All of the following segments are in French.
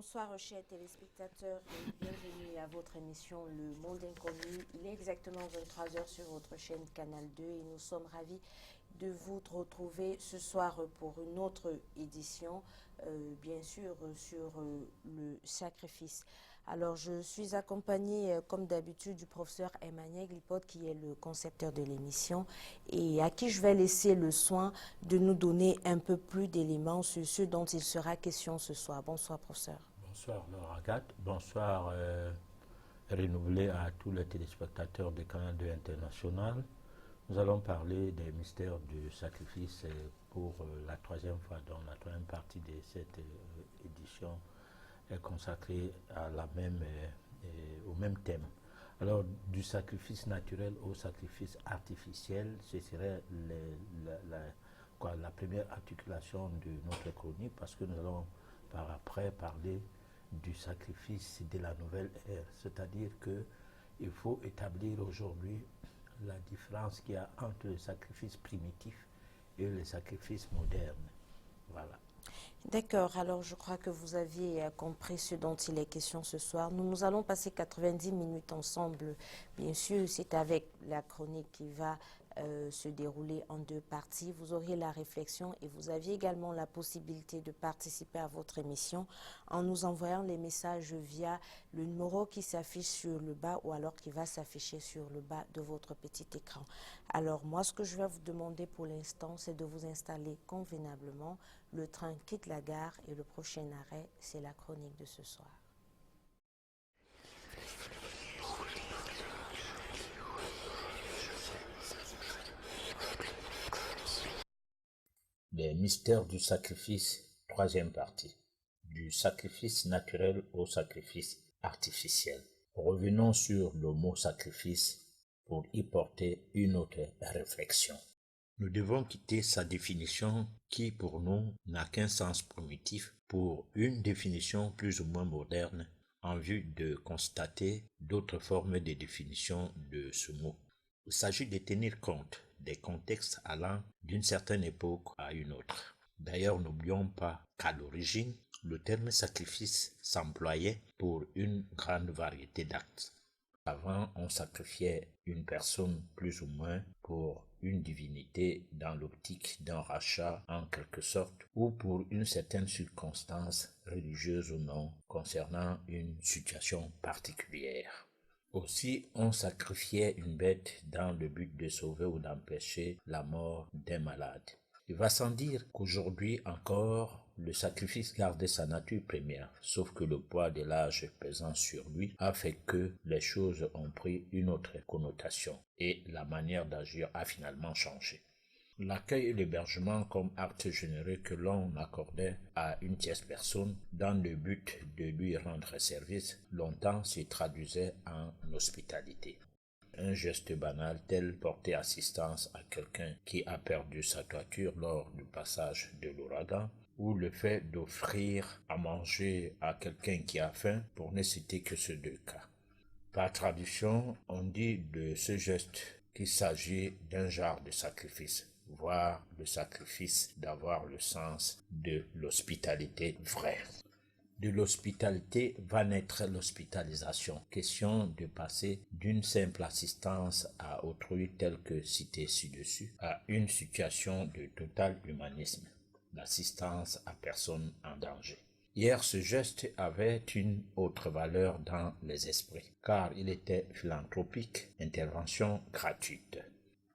Bonsoir chers téléspectateurs et bienvenue à votre émission Le Monde Inconnu. Il est exactement 23 heures sur votre chaîne Canal 2 et nous sommes ravis de vous retrouver ce soir pour une autre édition, bien sûr sur le sacrifice. Alors je suis accompagnée comme d'habitude du professeur Emmanuel Glipote qui est le concepteur de l'émission et à qui je vais laisser le soin de nous donner un peu plus d'éléments sur ce dont il sera question ce soir. Bonsoir professeur. Bonsoir Laura Agathe, bonsoir renouvelé à tous les téléspectateurs de Canal 2 International. Nous allons parler des mystères du sacrifice pour la troisième fois, donc la troisième partie de cette édition est consacrée à au même thème. Alors, du sacrifice naturel au sacrifice artificiel, ce serait la première articulation de notre chronique, parce que nous allons par après parler du sacrifice de la nouvelle ère, c'est-à-dire qu'il faut établir aujourd'hui la différence qu'il y a entre le sacrifice primitif et le sacrifice moderne. Voilà. D'accord, alors je crois que vous aviez compris ce dont il est question ce soir. Nous allons passer 90 minutes ensemble. Bien sûr, c'est avec la chronique qui va se dérouler en deux parties. Vous auriez la réflexion et vous aviez également la possibilité de participer à votre émission en nous envoyant les messages via le numéro qui s'affiche sur le bas ou alors qui va s'afficher sur le bas de votre petit écran. Alors moi, ce que je vais vous demander pour l'instant, c'est de vous installer convenablement. Le train quitte la gare et le prochain arrêt, c'est la chronique de ce soir. Les mystères du sacrifice, troisième partie. Du sacrifice naturel au sacrifice artificiel. Revenons sur le mot sacrifice pour y porter une autre réflexion. Nous devons quitter sa définition qui pour nous n'a qu'un sens primitif pour une définition plus ou moins moderne en vue de constater d'autres formes de définition de ce mot. Il s'agit de tenir compte des contextes allant d'une certaine époque à une autre. D'ailleurs, n'oublions pas qu'à l'origine, le terme sacrifice s'employait pour une grande variété d'actes. Avant, on sacrifiait une personne plus ou moins pour une divinité dans l'optique d'un rachat en quelque sorte ou pour une certaine circonstance religieuse ou non concernant une situation particulière. Aussi, on sacrifiait une bête dans le but de sauver ou d'empêcher la mort d'un malade. Il va sans dire qu'aujourd'hui encore, le sacrifice garde sa nature première, sauf que le poids de l'âge pesant sur lui a fait que les choses ont pris une autre connotation et la manière d'agir a finalement changé. L'accueil et l'hébergement comme acte généreux que l'on accordait à une tierce personne dans le but de lui rendre service, longtemps se traduisait en hospitalité. Un geste banal tel porter assistance à quelqu'un qui a perdu sa toiture lors du passage de l'ouragan, ou le fait d'offrir à manger à quelqu'un qui a faim, pour ne citer que ces deux cas. Par tradition, on dit de ce geste qu'il s'agit d'un genre de sacrifice, voire le sacrifice d'avoir le sens de l'hospitalité vraie. De l'hospitalité va naître l'hospitalisation, question de passer d'une simple assistance à autrui telle que citée ci-dessus, à une situation de total humanisme, l'assistance à personne en danger. Hier, ce geste avait une autre valeur dans les esprits, car il était philanthropique, intervention gratuite.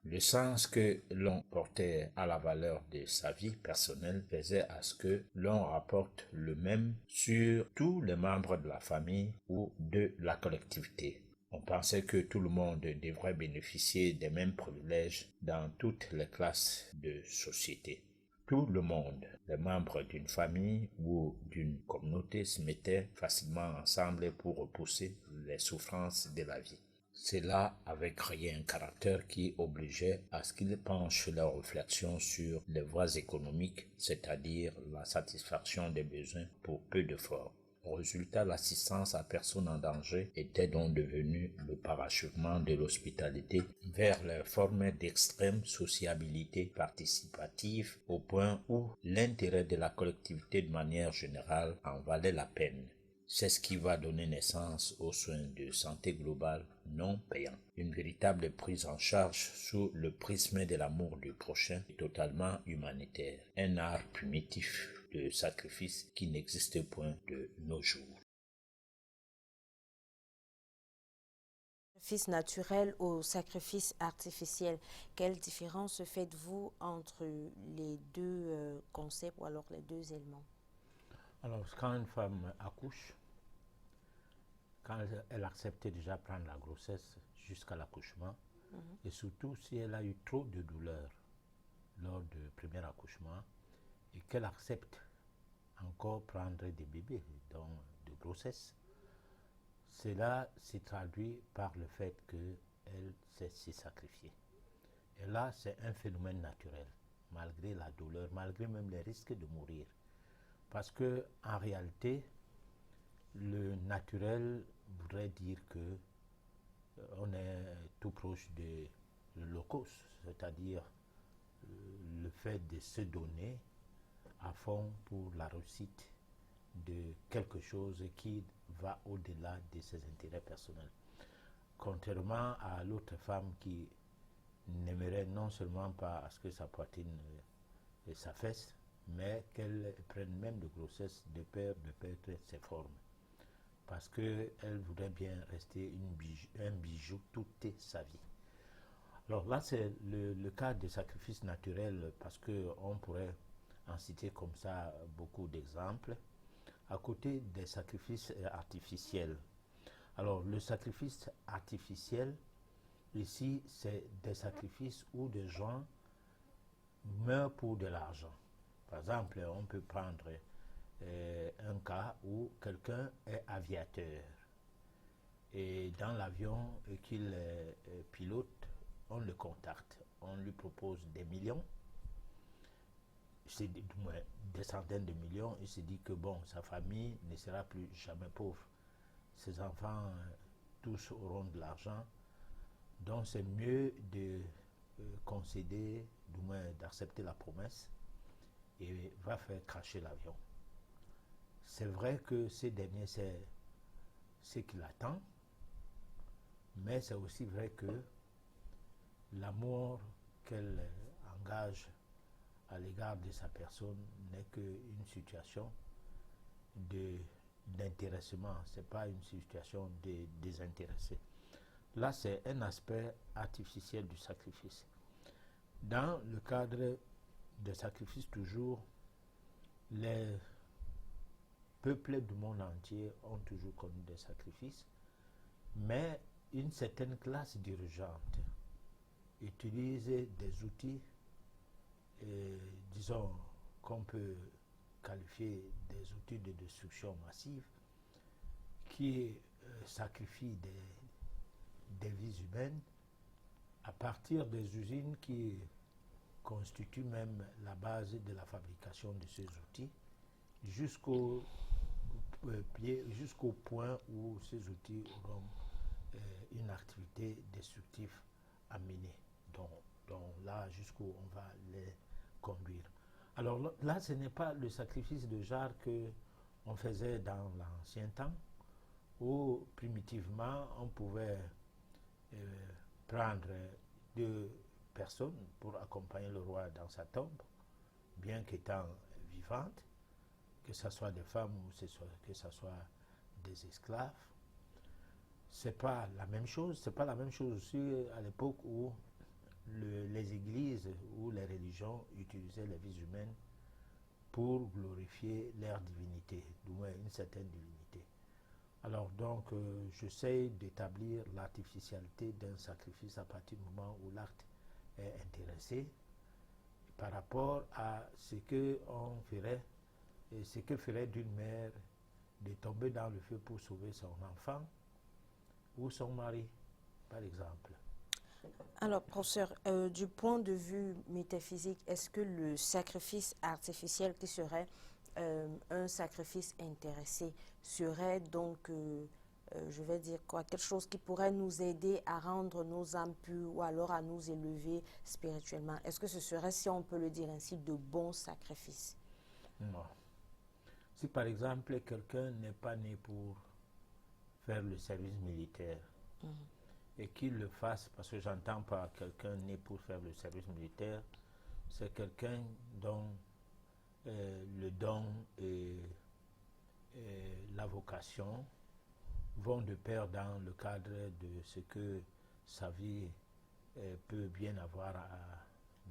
Le sens que l'on portait à la valeur de sa vie personnelle faisait à ce que l'on rapporte le même sur tous les membres de la famille ou de la collectivité. On pensait que tout le monde devrait bénéficier des mêmes privilèges dans toutes les classes de société. Tout le monde, les membres d'une famille ou d'une communauté se mettaient facilement ensemble pour repousser les souffrances de la vie. Cela avait créé un caractère qui obligeait à ce qu'ils penchent leurs réflexions sur les voies économiques, c'est-à-dire la satisfaction des besoins pour peu d'efforts. Au résultat, l'assistance à personne en danger était donc devenue le parachèvement de l'hospitalité vers les formes d'extrême sociabilité participative au point où l'intérêt de la collectivité de manière générale en valait la peine. C'est ce qui va donner naissance aux soins de santé globale non payants. Une véritable prise en charge sous le prisme de l'amour du prochain, totalement humanitaire. Un art primitif de sacrifice qui n'existe point de nos jours. Sacrifice naturel au sacrifice artificiel. Quelle différence faites-vous entre les deux concepts ou alors les deux éléments? Alors, quand une femme accouche, quand elle accepte déjà prendre la grossesse jusqu'à l'accouchement, et surtout si elle a eu trop de douleurs lors du premier accouchement, et qu'elle accepte encore prendre des bébés donc de grossesse, cela s'est traduit par le fait qu'elle s'est sacrifiée. Et là, c'est un phénomène naturel, malgré la douleur, malgré même les risques de mourir. Parce que en réalité, le naturel voudrait dire que on est tout proche de l'holocauste, c'est-à-dire le fait de se donner à fond pour la réussite de quelque chose qui va au-delà de ses intérêts personnels. Contrairement à l'autre femme qui n'aimerait non seulement pas à ce que sa poitrine s'affaisse, mais qu'elle prenne même de grossesse de peur de perdre ses formes. Parce qu'elle voudrait bien rester un bijou toute sa vie. Alors là, c'est le cas des sacrifices naturels, parce qu'on pourrait en citer comme ça beaucoup d'exemples, à côté des sacrifices artificiels. Alors, le sacrifice artificiel, ici, c'est des sacrifices où des gens meurent pour de l'argent. Par exemple, on peut prendre un cas où quelqu'un est aviateur. Et dans l'avion qu'il pilote, on le contacte. On lui propose des millions, c'est du moins des centaines de millions. Il se dit que bon, sa famille ne sera plus jamais pauvre. Ses enfants, tous auront de l'argent. Donc c'est mieux de concéder, du moins d'accepter la promesse, et va faire cracher l'avion. C'est vrai que ces derniers, c'est ce qu'il attend, mais c'est aussi vrai que l'amour qu'elle engage à l'égard de sa personne n'est qu'une situation d'intéressement, ce n'est pas une situation de désintéressé. Là, c'est un aspect artificiel du sacrifice. Dans le cadre des sacrifices, toujours, les peuples du monde entier ont toujours connu des sacrifices, mais une certaine classe dirigeante utilise des outils, disons, qu'on peut qualifier des outils de destruction massive, qui sacrifient des vies humaines à partir des usines qui constituent même la base de la fabrication de ces outils, jusqu'au point où ces outils auront une activité destructive à mener. Donc là, jusqu'où on va les conduire. Alors là, ce n'est pas le sacrifice de genre qu'on faisait dans l'ancien temps, où primitivement on pouvait prendre 2 personnes pour accompagner le roi dans sa tombe, bien qu'étant vivantes, que ce soit des femmes ou que ce soit des esclaves. C'est pas la même chose. C'est pas la même chose aussi à l'époque où les églises ou les religions utilisaient les vies humaines pour glorifier leur divinité, du moins une certaine divinité. Alors donc, j'essaie d'établir l'artificialité d'un sacrifice à partir du moment où l'acte est intéressé par rapport à ce qu'on ferait, et ce que ferait d'une mère de tomber dans le feu pour sauver son enfant ou son mari, par exemple. Alors, professeur, du point de vue métaphysique, est-ce que le sacrifice artificiel qui serait un sacrifice intéressé serait donc, je vais dire quoi, quelque chose qui pourrait nous aider à rendre nos âmes pures ou alors à nous élever spirituellement? Est-ce que ce serait, si on peut le dire ainsi, de bons sacrifices? Non. Si par exemple quelqu'un n'est pas né pour faire le service militaire et qu'il le fasse, parce que j'entends pas quelqu'un né pour faire le service militaire, c'est quelqu'un dont le don et la vocation vont de pair dans le cadre de ce que sa vie peut bien avoir,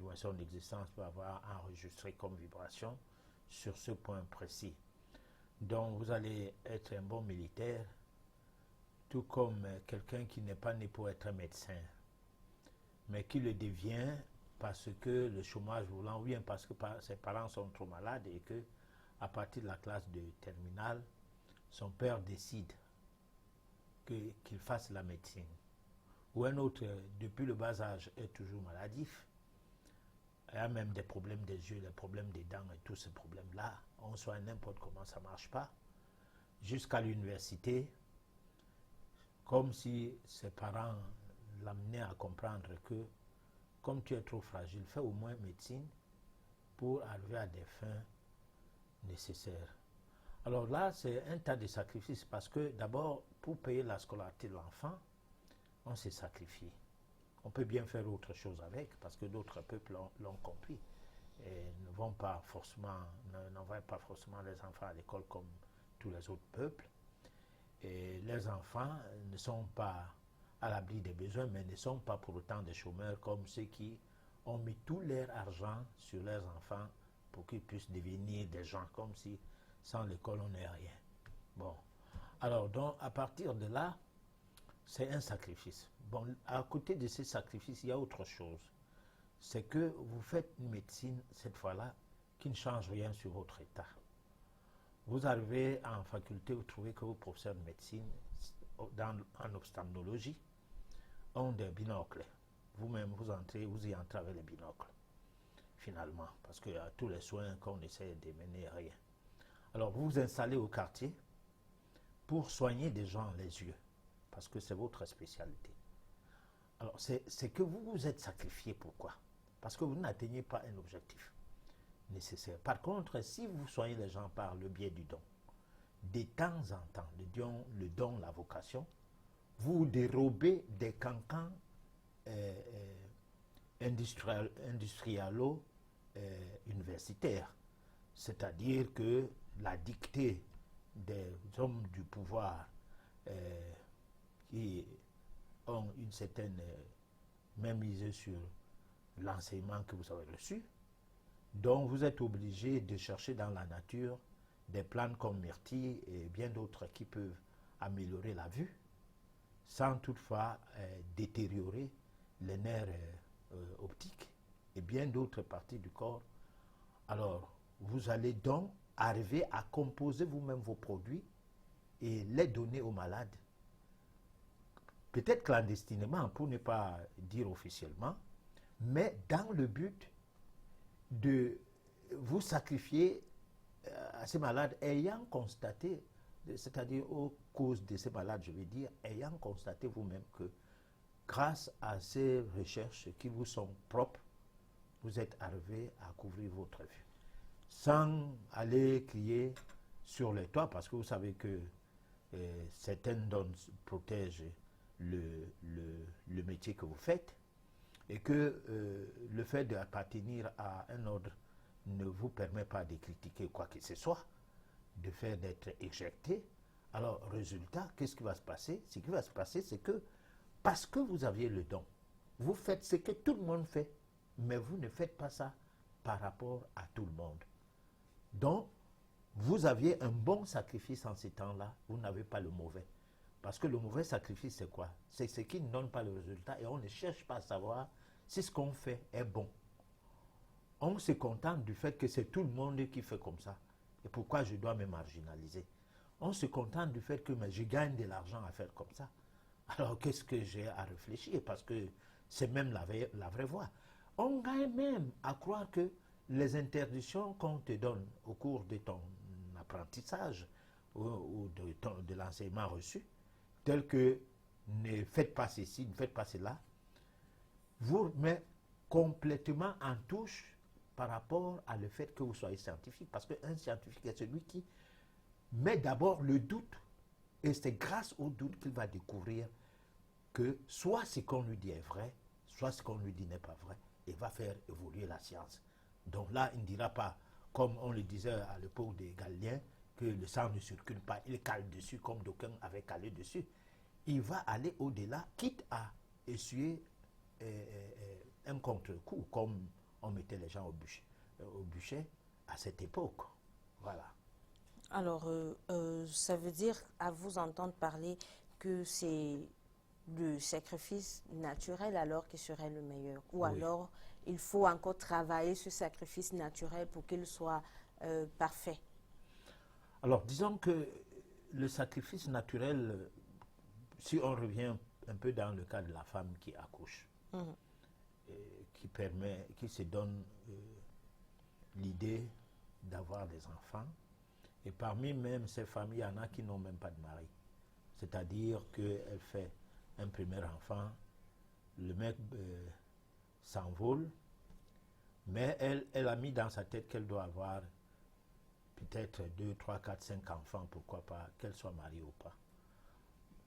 ou son existence peut avoir enregistré comme vibration sur ce point précis. Donc vous allez être un bon militaire, tout comme quelqu'un qui n'est pas né pour être médecin, mais qui le devient parce que le chômage voulant, ou bien parce que ses parents sont trop malades et que à partir de la classe de terminale, son père décide qu'il fasse la médecine. Ou un autre, depuis le bas âge, est toujours maladif. Il y a même des problèmes des yeux, des problèmes des dents et tous ces problèmes-là. On soigne n'importe comment, ça ne marche pas. Jusqu'à l'université, comme si ses parents l'amenaient à comprendre que, comme tu es trop fragile, fais au moins médecine pour arriver à des fins nécessaires. Alors là, c'est un tas de sacrifices parce que d'abord, pour payer la scolarité de l'enfant, on s'est sacrifié. On peut bien faire autre chose avec parce que d'autres peuples l'ont compris et n'envoient pas forcément les enfants à l'école comme tous les autres peuples. Et les enfants ne sont pas à l'abri des besoins, mais ne sont pas pour autant des chômeurs comme ceux qui ont mis tout leur argent sur leurs enfants pour qu'ils puissent devenir des gens, comme si sans l'école on n'est rien. Bon, alors donc à partir de là, c'est un sacrifice. Bon, à côté de ces sacrifices, il y a autre chose. C'est que vous faites une médecine, cette fois-là, qui ne change rien sur votre état. Vous arrivez en faculté, vous trouvez que vos professeurs de médecine, en ophtalmologie, ont des binocles. Vous-même, vous y entrez avec les binocles, finalement, parce que tous les soins qu'on essaie de mener, rien. Alors, vous vous installez au quartier pour soigner des gens les yeux, parce que c'est votre spécialité. Alors, c'est que vous vous êtes sacrifié. Pourquoi? Parce que vous n'atteignez pas un objectif nécessaire. Par contre, si vous soignez les gens par le biais du don, de temps en temps, le don, la vocation, vous dérobez des cancans industrialo-universitaires. C'est-à-dire que la dictée des hommes du pouvoir qui ont une certaine mainmise sur l'enseignement que vous avez reçu, donc vous êtes obligé de chercher dans la nature des plantes comme myrtille et bien d'autres qui peuvent améliorer la vue, sans toutefois détériorer les nerfs optiques et bien d'autres parties du corps. Alors, vous allez donc arriver à composer vous-même vos produits et les donner aux malades. Peut-être clandestinement, pour ne pas dire officiellement, mais dans le but de vous sacrifier à ces malades ayant constaté, c'est-à-dire aux causes de ces malades, je veux dire, ayant constaté vous-même que grâce à ces recherches qui vous sont propres, vous êtes arrivé à couvrir votre vue. Sans aller crier sur les toits, parce que vous savez que certaines dons protègent le métier que vous faites, et que le fait d'appartenir à un ordre ne vous permet pas de critiquer quoi que ce soit, de faire d'être éjecté. Alors, résultat, qu'est-ce qui va se passer? Ce qui va se passer, c'est que parce que vous aviez le don, vous faites ce que tout le monde fait, mais vous ne faites pas ça par rapport à tout le monde. Donc, vous aviez un bon sacrifice en ces temps-là, vous n'avez pas le mauvais. Parce que le mauvais sacrifice, c'est quoi? C'est ce qui ne donne pas le résultat et on ne cherche pas à savoir si ce qu'on fait est bon. On se contente du fait que c'est tout le monde qui fait comme ça. Et pourquoi je dois me marginaliser? On se contente du fait que je gagne de l'argent à faire comme ça. Alors qu'est-ce que j'ai à réfléchir? Parce que c'est même la vraie voie. On gagne même à croire que les interdictions qu'on te donne au cours de ton apprentissage ou de l'enseignement reçu, telles que ne faites pas ceci, ne faites pas cela, vous met complètement en touche par rapport à le fait que vous soyez scientifique. Parce qu'un scientifique est celui qui Mais d'abord le doute, et c'est grâce au doute qu'il va découvrir que soit ce qu'on lui dit est vrai, soit ce qu'on lui dit n'est pas vrai, et va faire évoluer la science. Donc là, il ne dira pas, comme on le disait à l'époque des Galiléens, que le sang ne circule pas, il cale dessus comme d'aucuns avaient calé dessus. Il va aller au-delà, quitte à essuyer un contre-coup, comme on mettait les gens au bûcher à cette époque. Voilà. Alors, ça veut dire, à vous entendre parler, que c'est le sacrifice naturel alors qui serait le meilleur. Ou Oui. alors, il faut encore travailler ce sacrifice naturel pour qu'il soit parfait. Alors, disons que le sacrifice naturel, si on revient un peu dans le cas de la femme qui accouche, qui se donne l'idée d'avoir des enfants, et parmi même ces familles, il y en a qui n'ont même pas de mari. C'est-à-dire qu'elle fait un premier enfant, le mec s'envole, mais elle a mis dans sa tête qu'elle doit avoir peut-être 2, 3, 4, 5 enfants, pourquoi pas, qu'elle soit mariée ou pas.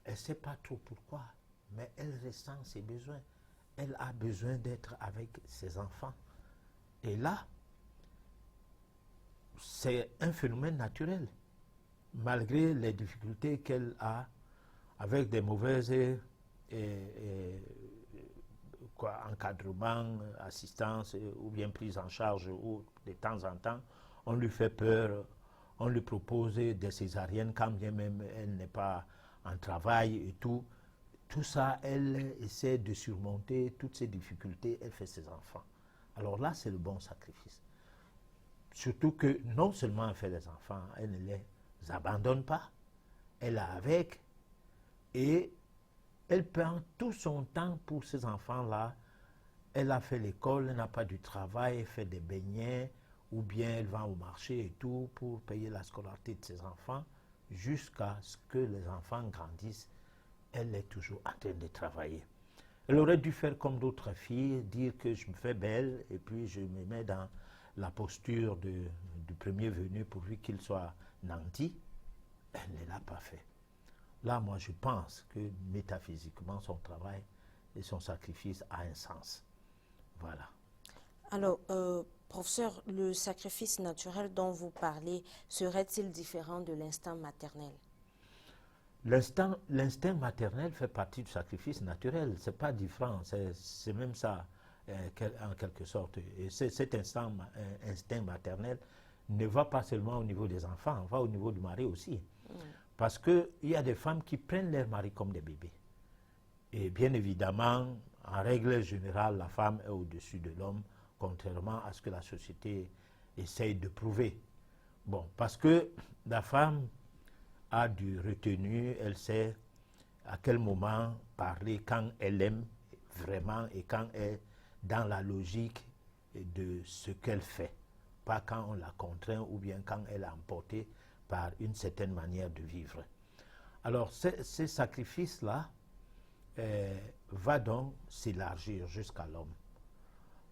Elle ne sait pas trop pourquoi, mais elle ressent ses besoins. Elle a besoin d'être avec ses enfants. Et là, c'est un phénomène naturel, malgré les difficultés qu'elle a avec des mauvaises encadrement, assistance ou bien prise en charge, ou de temps en temps, on lui fait peur, on lui propose des césariennes quand bien même elle n'est pas en travail et tout. Tout ça, elle essaie de surmonter toutes ces difficultés, elle fait ses enfants. Alors là, c'est le bon sacrifice. Surtout que non seulement elle fait les enfants, elle ne les abandonne pas, elle est avec et elle prend tout son temps pour ces enfants-là. Elle a fait l'école, elle n'a pas du travail, elle fait des beignets, ou bien elle va au marché et tout pour payer la scolarité de ses enfants, jusqu'à ce que les enfants grandissent. Elle est toujours en train de travailler. Elle aurait dû faire comme d'autres filles, dire que je me fais belle et puis je me mets dans la posture du premier venu pourvu qu'il soit nanti. Elle ne l'a pas fait. Là, moi, je pense que métaphysiquement, son travail et son sacrifice a un sens. Voilà. Alors, professeur, le sacrifice naturel dont vous parlez serait-il différent de l'instinct maternel? L'instinct maternel fait partie du sacrifice naturel. Ce n'est pas différent, c'est même ça, en quelque sorte. Et cet instinct maternel ne va pas seulement au niveau des enfants, va au niveau du mari aussi. Parce qu'il y a des femmes qui prennent leur mari comme des bébés. Et bien évidemment, en règle générale, la femme est au-dessus de l'homme, contrairement à ce que la société essaye de prouver. Bon, parce que la femme a du retenu, elle sait à quel moment parler quand elle aime vraiment et quand elle est dans la logique de ce qu'elle fait. Pas quand on la contraint ou bien quand elle est emportée par une certaine manière de vivre. Alors, ces sacrifices-là va donc s'élargir jusqu'à l'homme.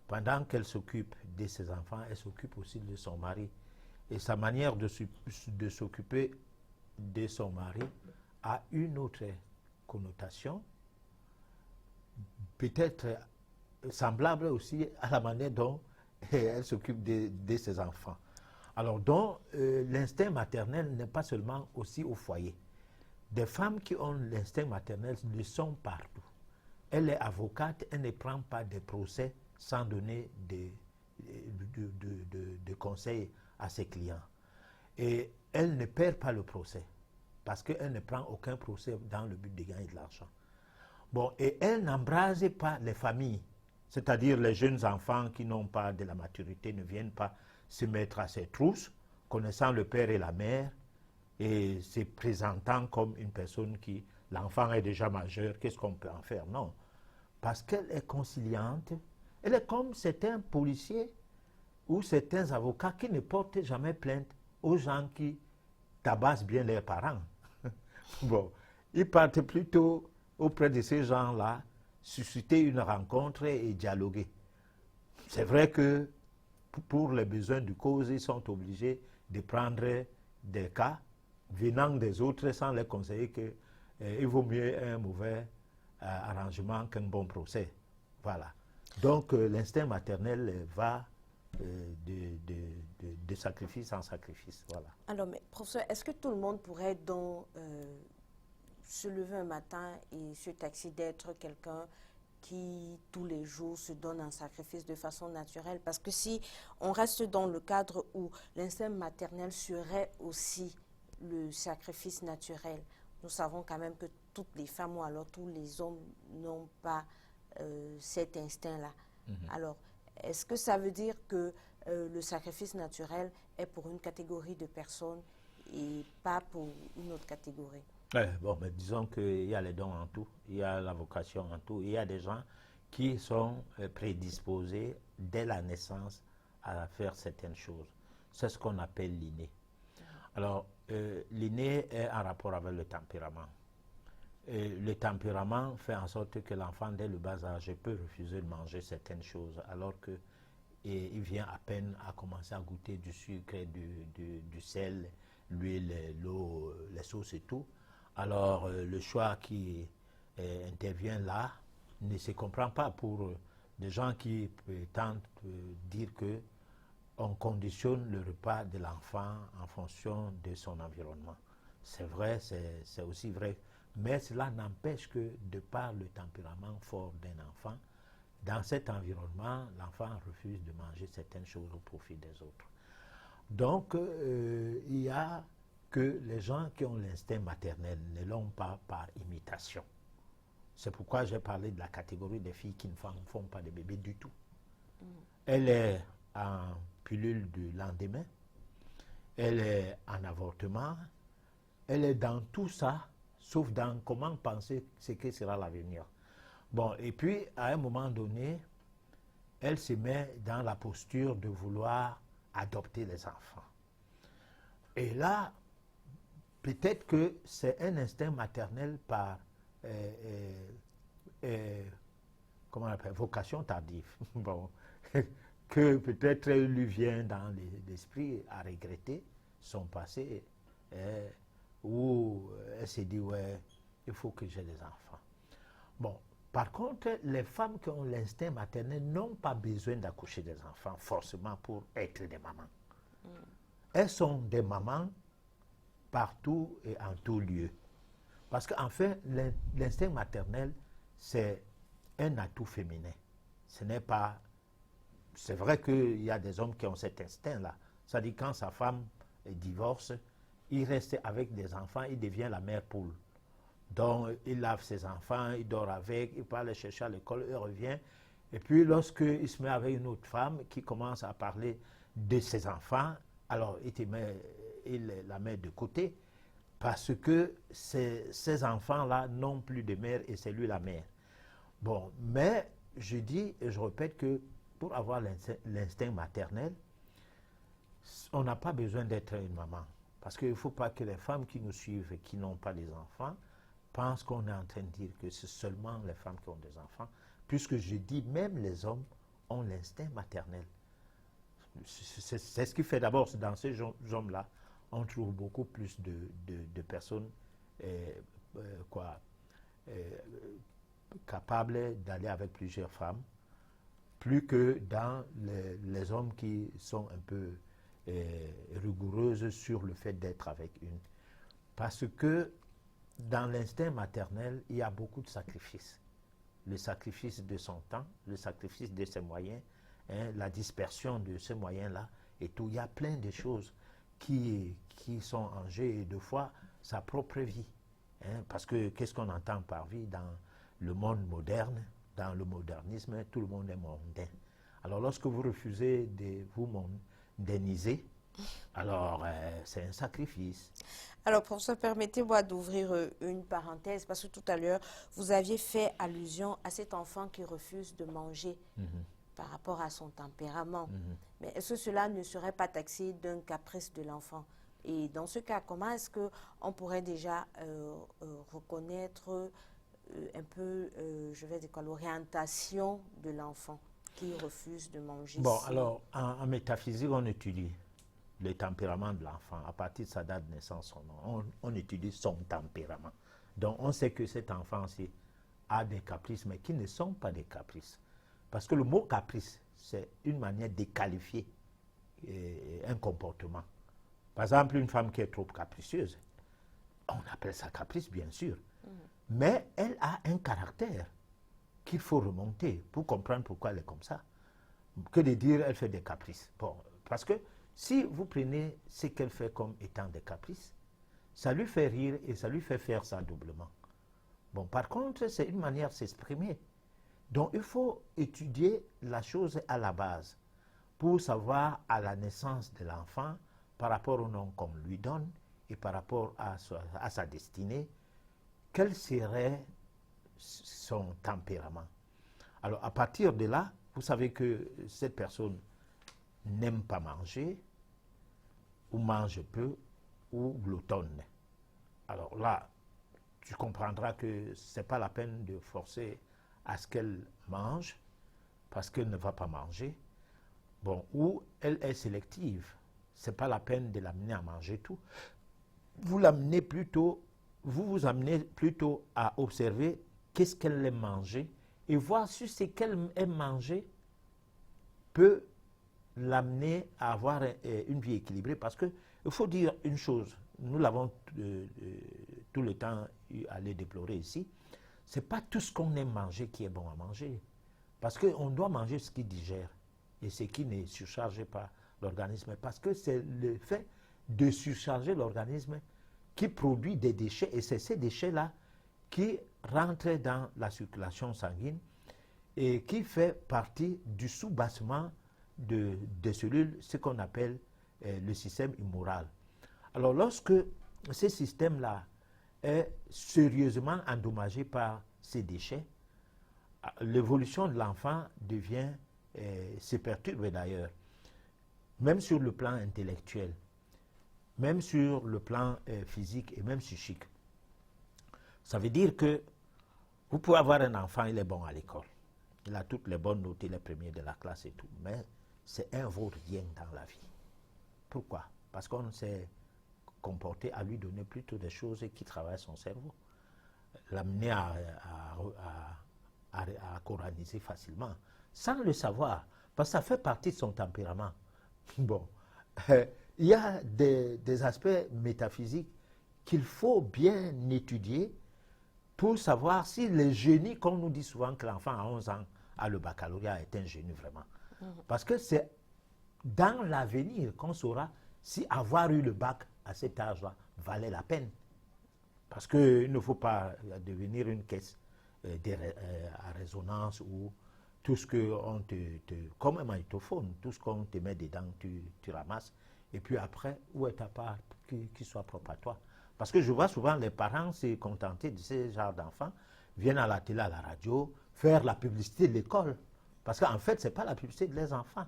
Pendant qu'elle s'occupe de ses enfants, elle s'occupe aussi de son mari. Et sa manière de s'occuper de son mari a une autre connotation, peut-être semblable aussi à la manière dont elle s'occupe de ses enfants. Alors, donc, l'instinct maternel n'est pas seulement aussi au foyer. Des femmes qui ont l'instinct maternel le sont partout. Elle est avocate, elle ne prend pas de procès sans donner de conseils à ses clients. Et elle ne perd pas le procès, parce qu'elle ne prend aucun procès dans le but de gagner de l'argent. Bon, et elle n'embrase pas les familles, c'est-à-dire les jeunes enfants qui n'ont pas de la maturité ne viennent pas se mettre à ses trousses, connaissant le père et la mère, et se présentant comme une personne qui, l'enfant est déjà majeur, qu'est-ce qu'on peut en faire? Non, parce qu'elle est conciliante, elle est comme certains policiers ou certains avocats qui ne portent jamais plainte aux gens qui tabassent bien leurs parents. Bon, ils partent plutôt auprès de ces gens-là, susciter une rencontre et dialoguer. C'est vrai que pour les besoins du cause, ils sont obligés de prendre des cas venant des autres sans les conseiller que il vaut mieux un mauvais arrangement qu'un bon procès. Voilà. Donc l'instinct maternel va de sacrifice en sacrifice. Voilà. Alors, mais professeur, est-ce que tout le monde pourrait donc se lever un matin et se taxer d'être quelqu'un qui, tous les jours, se donne un sacrifice de façon naturelle? Parce que si on reste dans le cadre où l'instinct maternel serait aussi le sacrifice naturel, nous savons quand même que toutes les femmes ou alors tous les hommes n'ont pas cet instinct-là. Alors, est-ce que ça veut dire que le sacrifice naturel est pour une catégorie de personnes et pas pour une autre catégorie? Bon, mais disons qu'il y a les dons en tout, il y a la vocation en tout. Il y a des gens qui sont prédisposés dès la naissance à faire certaines choses. C'est ce qu'on appelle l'inné. Alors, l'inné est en rapport avec le tempérament. Et le tempérament fait en sorte que l'enfant, dès le bas âge, peut refuser de manger certaines choses, alors que il vient à peine à commencer à goûter du sucre, du sel, l'huile, l'eau, les sauces et tout. Alors, le choix qui intervient là ne se comprend pas pour des gens qui tentent de dire que on conditionne le repas de l'enfant en fonction de son environnement. C'est vrai, c'est aussi vrai, mais cela n'empêche que, de par le tempérament fort d'un enfant, dans cet environnement, l'enfant refuse de manger certaines choses au profit des autres. Donc, il y a que les gens qui ont l'instinct maternel ne l'ont pas par imitation. C'est pourquoi j'ai parlé de la catégorie des filles qui ne font pas de bébés du tout. Elle est en pilule du lendemain, elle est en avortement, elle est dans tout ça, sauf dans comment penser ce que sera l'avenir. Bon, et puis, à un moment donné, elle se met dans la posture de vouloir adopter les enfants. Et là, peut-être que c'est un instinct maternel par comment on appelle, vocation tardive. Bon, que peut-être lui vient dans l'esprit à regretter son passé, où elle s'est dit, ouais, il faut que j'ai des enfants. Bon, par contre, les femmes qui ont l'instinct maternel n'ont pas besoin d'accoucher des enfants forcément pour être des mamans. Elles sont des mamans partout et en tout lieu. Parce qu'en fait, l'instinct maternel, c'est un atout féminin. Ce n'est pas... C'est vrai qu'il y a des hommes qui ont cet instinct-là. C'est-à-dire quand sa femme divorce, il reste avec des enfants, il devient la mère poule. Donc, il lave ses enfants, il dort avec, il part les chercher à l'école, il revient. Et puis, lorsqu'il se met avec une autre femme qui commence à parler de ses enfants, alors il la met de côté parce que ces enfants-là n'ont plus de mère et c'est lui la mère. Bon, mais je dis et je répète que pour avoir l'instinct maternel, on n'a pas besoin d'être une maman. Parce qu'il ne faut pas que les femmes qui nous suivent et qui n'ont pas des enfants pensent qu'on est en train de dire que c'est seulement les femmes qui ont des enfants, puisque je dis même les hommes ont l'instinct maternel. C'est ce qui fait d'abord, dans ces hommes-là, on trouve beaucoup plus de personnes capables d'aller avec plusieurs femmes, plus que dans les hommes qui sont un peu rigoureuses sur le fait d'être avec une. Parce que dans l'instinct maternel, il y a beaucoup de sacrifices. Le sacrifice de son temps, le sacrifice de ses moyens, la dispersion de ces moyens-là et tout. Il y a plein de choses qui sont en jeu et deux fois sa propre vie. Parce que qu'est-ce qu'on entend par vie dans le monde moderne, dans le modernisme, tout le monde est mondain. Alors lorsque vous refusez de vous mondaniser, alors c'est un sacrifice. Alors, professeur, permettez-moi d'ouvrir une parenthèse, parce que tout à l'heure, vous aviez fait allusion à cet enfant qui refuse de manger par rapport à son tempérament. Mais est-ce que cela ne serait pas taxé d'un caprice de l'enfant? Et dans ce cas, comment est-ce qu'on pourrait déjà reconnaître un peu, je vais dire quoi, l'orientation de l'enfant qui refuse de manger? Bon, alors, en métaphysique, on étudie le tempérament de l'enfant. À partir de sa date de naissance, on étudie son tempérament. Donc, on sait que cet enfant-ci a des caprices, mais qui ne sont pas des caprices. Parce que le mot caprice, c'est une manière de qualifier un comportement. Par exemple, une femme qui est trop capricieuse, on appelle ça caprice, bien sûr. Mais elle a un caractère qu'il faut remonter pour comprendre pourquoi elle est comme ça. Que de dire elle fait des caprices. Bon, parce que si vous prenez ce qu'elle fait comme étant des caprices, ça lui fait rire et ça lui fait faire ça doublement. Bon, par contre, c'est une manière de s'exprimer. Donc, il faut étudier la chose à la base pour savoir à la naissance de l'enfant, par rapport au nom qu'on lui donne et par rapport à sa destinée, quel serait son tempérament. Alors, à partir de là, vous savez que cette personne n'aime pas manger, ou mange peu, ou gloutonne. Alors là, tu comprendras que ce n'est pas la peine de forcer à ce qu'elle mange, parce qu'elle ne va pas manger. Bon, ou elle est sélective. Ce n'est pas la peine de l'amener à manger tout. Vous vous amenez plutôt à observer qu'est-ce qu'elle aime manger et voir si ce qu'elle aime manger peut l'amener à avoir une vie équilibrée. Parce qu'il faut dire une chose, nous l'avons tout le temps eu à le déplorer ici, ce n'est pas tout ce qu'on aime manger qui est bon à manger. Parce qu'on doit manger ce qui digère et ce qui ne surcharge pas l'organisme. Parce que c'est le fait de surcharger l'organisme qui produit des déchets et c'est ces déchets-là qui rentrent dans la circulation sanguine et qui fait partie du soubassement des cellules, ce qu'on appelle le système immoral. Alors lorsque ce système-là est sérieusement endommagé par ces déchets, l'évolution de l'enfant se perturbe d'ailleurs, même sur le plan intellectuel, même sur le plan physique et même psychique. Ça veut dire que vous pouvez avoir un enfant, il est bon à l'école. Il a toutes les bonnes notes, il est premier de la classe et tout. Mais c'est un vaut-rien dans la vie. Pourquoi? Parce qu'on s'est comporté à lui donner plutôt des choses qui travaillent son cerveau. L'amener à coraniser facilement, sans le savoir, parce que ça fait partie de son tempérament. Bon, il y a des aspects métaphysiques qu'il faut bien étudier pour savoir si le génie, comme nous dit souvent que l'enfant à 11 ans a le baccalauréat, est un génie vraiment. Parce que c'est dans l'avenir qu'on saura si avoir eu le bac à cet âge-là valait la peine. Parce qu'il ne faut pas devenir une caisse à résonance où tout ce qu'on comme un magnétophone, tout ce qu'on te met dedans, tu ramasses. Et puis après, où est ta part qui soit propre à toi? Parce que je vois souvent les parents se contenter de ce genre d'enfants, viennent à la télé, à la radio, faire la publicité de l'école. Parce qu'en fait, ce n'est pas la publicité de les enfants,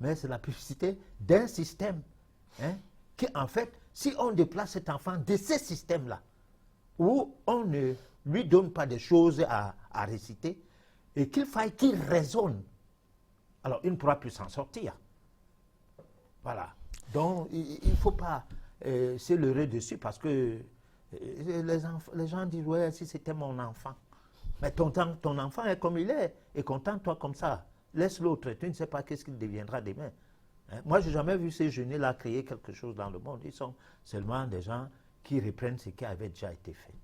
mais c'est la publicité d'un système. Qui, en fait, si on déplace cet enfant de ce système-là, où on ne lui donne pas des choses à réciter, et qu'il faille qu'il raisonne, alors il ne pourra plus s'en sortir. Voilà. Donc, il ne faut pas se leurrer dessus parce que les gens disent, ouais, si c'était mon enfant. Mais ton enfant est comme il est, et contente-toi comme ça. Laisse l'autre, tu ne sais pas qu'est-ce qu'il deviendra demain. Moi, je n'ai jamais vu ces jeunes-là créer quelque chose dans le monde. Ils sont seulement des gens qui reprennent ce qui avait déjà été fait.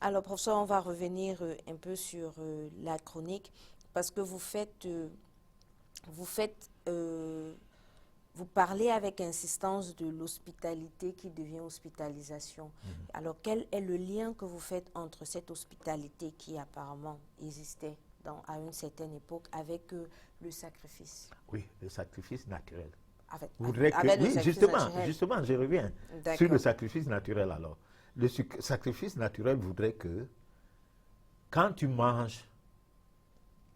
Alors, professeur, on va revenir un peu sur la chronique parce que vous parlez avec insistance de l'hospitalité qui devient hospitalisation. Alors, quel est le lien que vous faites entre cette hospitalité qui apparemment existait à une certaine époque avec le sacrifice? Oui, le sacrifice naturel. Naturel. Justement, je reviens sur le sacrifice naturel alors. Le sacrifice naturel voudrait que quand tu manges,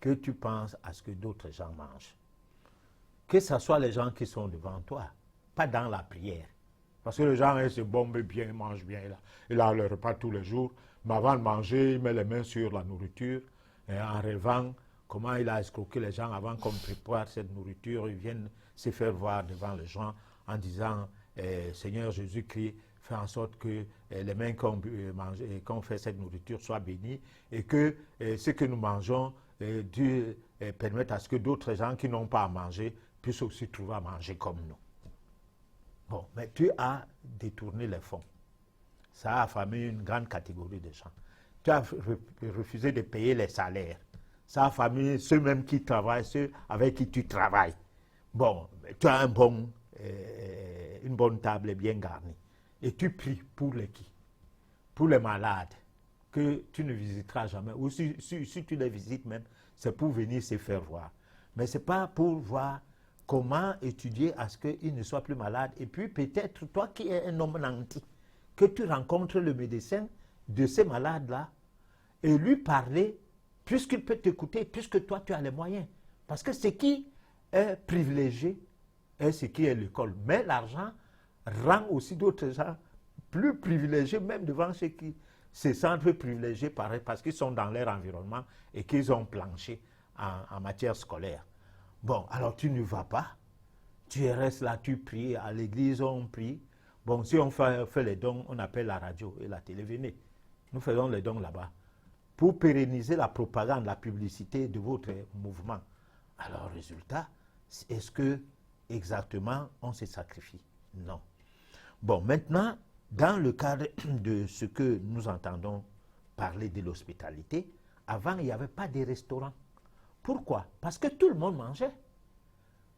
que tu penses à ce que d'autres gens mangent. Que ce soit les gens qui sont devant toi, pas dans la prière. Parce que les gens, ils se bombent bien, ils mangent bien. Il a le repas tous les jours, mais avant de manger, il met les mains sur la nourriture, en rêvant comment il a escroqué les gens avant qu'on prépare cette nourriture. Ils viennent se faire voir devant les gens en disant Seigneur Jésus-Christ, fais en sorte que les mains qu'on fait cette nourriture soient bénies et que ce que nous mangeons, Dieu permette à ce que d'autres gens qui n'ont pas à manger puissent aussi trouver à manger comme nous. Bon, mais tu as détourné les fonds. Ça a affamé une grande catégorie de gens. Tu as refusé de payer les salaires. Ça a affamé ceux même qui travaillent, ceux avec qui tu travailles. Bon, tu as une bonne table bien garnie. Et tu pries pour les qui? Pour les malades que tu ne visiteras jamais. Ou si tu les visites même, c'est pour venir se faire voir. Mais ce n'est pas pour voir comment étudier à ce qu'ils ne soient plus malades. Et puis peut-être, toi qui es un homme nanti, que tu rencontres le médecin de ces malades-là et lui parler, puisqu'il peut t'écouter, puisque toi tu as les moyens. Parce que ce qui est privilégié est ce qui est l'école. Mais l'argent rend aussi d'autres gens plus privilégiés, même devant ceux qui se sentent privilégiés parce qu'ils sont dans leur environnement et qu'ils ont planché en matière scolaire. Bon, alors tu ne vas pas, tu restes là, tu pries, à l'église on prie. Bon, si on fait les dons, on appelle la radio et la télé, venez. Nous faisons les dons là-bas pour pérenniser la propagande, la publicité de votre mouvement. Alors, résultat, est-ce que exactement on se sacrifie? Non. Bon, maintenant, dans le cadre de ce que nous entendons parler de l'hospitalité, avant, il n'y avait pas de restaurants. Pourquoi? Parce que tout le monde mangeait.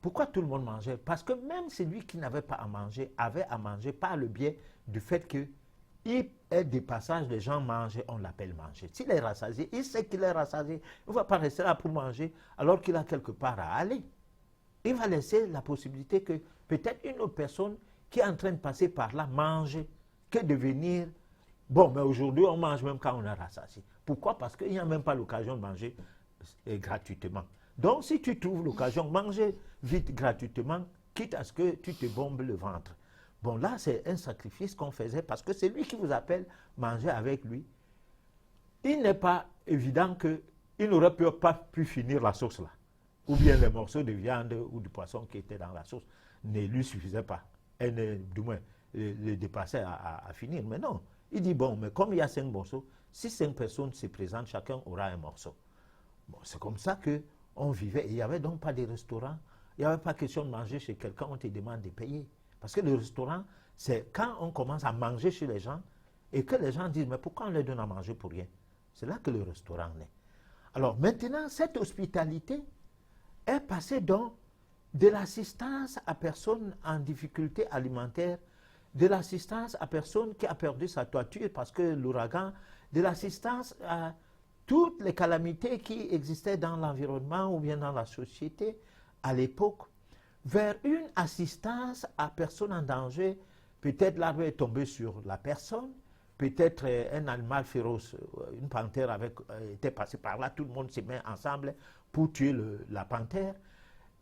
Pourquoi tout le monde mangeait? Parce que même celui qui n'avait pas à manger avait à manger par le biais du fait qu'il est des passages, les gens mangent, on l'appelle manger. S'il est rassasié, il sait qu'il est rassasié. Il ne va pas rester là pour manger alors qu'il a quelque part à aller. Il va laisser la possibilité que peut-être une autre personne qui est en train de passer par là mange que de venir. Bon, mais aujourd'hui, on mange même quand on est rassasié. Pourquoi? Parce qu'il n'y a même pas l'occasion de manger gratuitement. Donc, si tu trouves l'occasion, manger vite gratuitement, quitte à ce que tu te bombes le ventre. Bon, là, c'est un sacrifice qu'on faisait parce que c'est lui qui vous appelle manger avec lui. Il n'est pas évident qu'il n'aurait pas pu finir la sauce là. Ou bien les morceaux de viande ou de poisson qui étaient dans la sauce ne lui suffisaient pas. Du moins, le dépassaient à finir. Mais non, il dit, bon, mais comme il y a 5 morceaux, si 5 personnes se présentent, chacun aura un morceau. Bon, c'est comme ça qu'on vivait. Il n'y avait donc pas de restaurant. Il n'y avait pas question de manger chez quelqu'un, on te demande de payer. Parce que le restaurant, c'est quand on commence à manger chez les gens et que les gens disent, mais pourquoi on leur donne à manger pour rien? C'est là que le restaurant naît. Alors maintenant, cette hospitalité est passée donc de l'assistance à personnes en difficulté alimentaire, de l'assistance à personne qui a perdu sa toiture parce que l'ouragan, de l'assistance à toutes les calamités qui existaient dans l'environnement ou bien dans la société à l'époque, vers une assistance à personne en danger. Peut-être l'arbre est tombé sur la personne, peut-être un animal féroce, une panthère était passée par là, tout le monde se met ensemble pour tuer la panthère.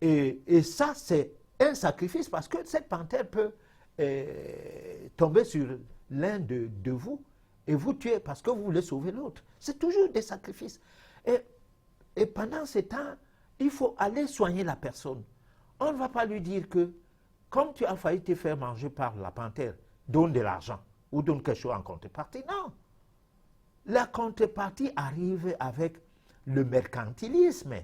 Et ça, c'est un sacrifice parce que cette panthère peut tomber sur l'un de vous et vous tuer parce que vous voulez sauver l'autre. C'est toujours des sacrifices. Et pendant ce temps, il faut aller soigner la personne. On ne va pas lui dire que, comme tu as failli te faire manger par la panthère, donne de l'argent ou donne quelque chose en contrepartie. Non. La contrepartie arrive avec le mercantilisme.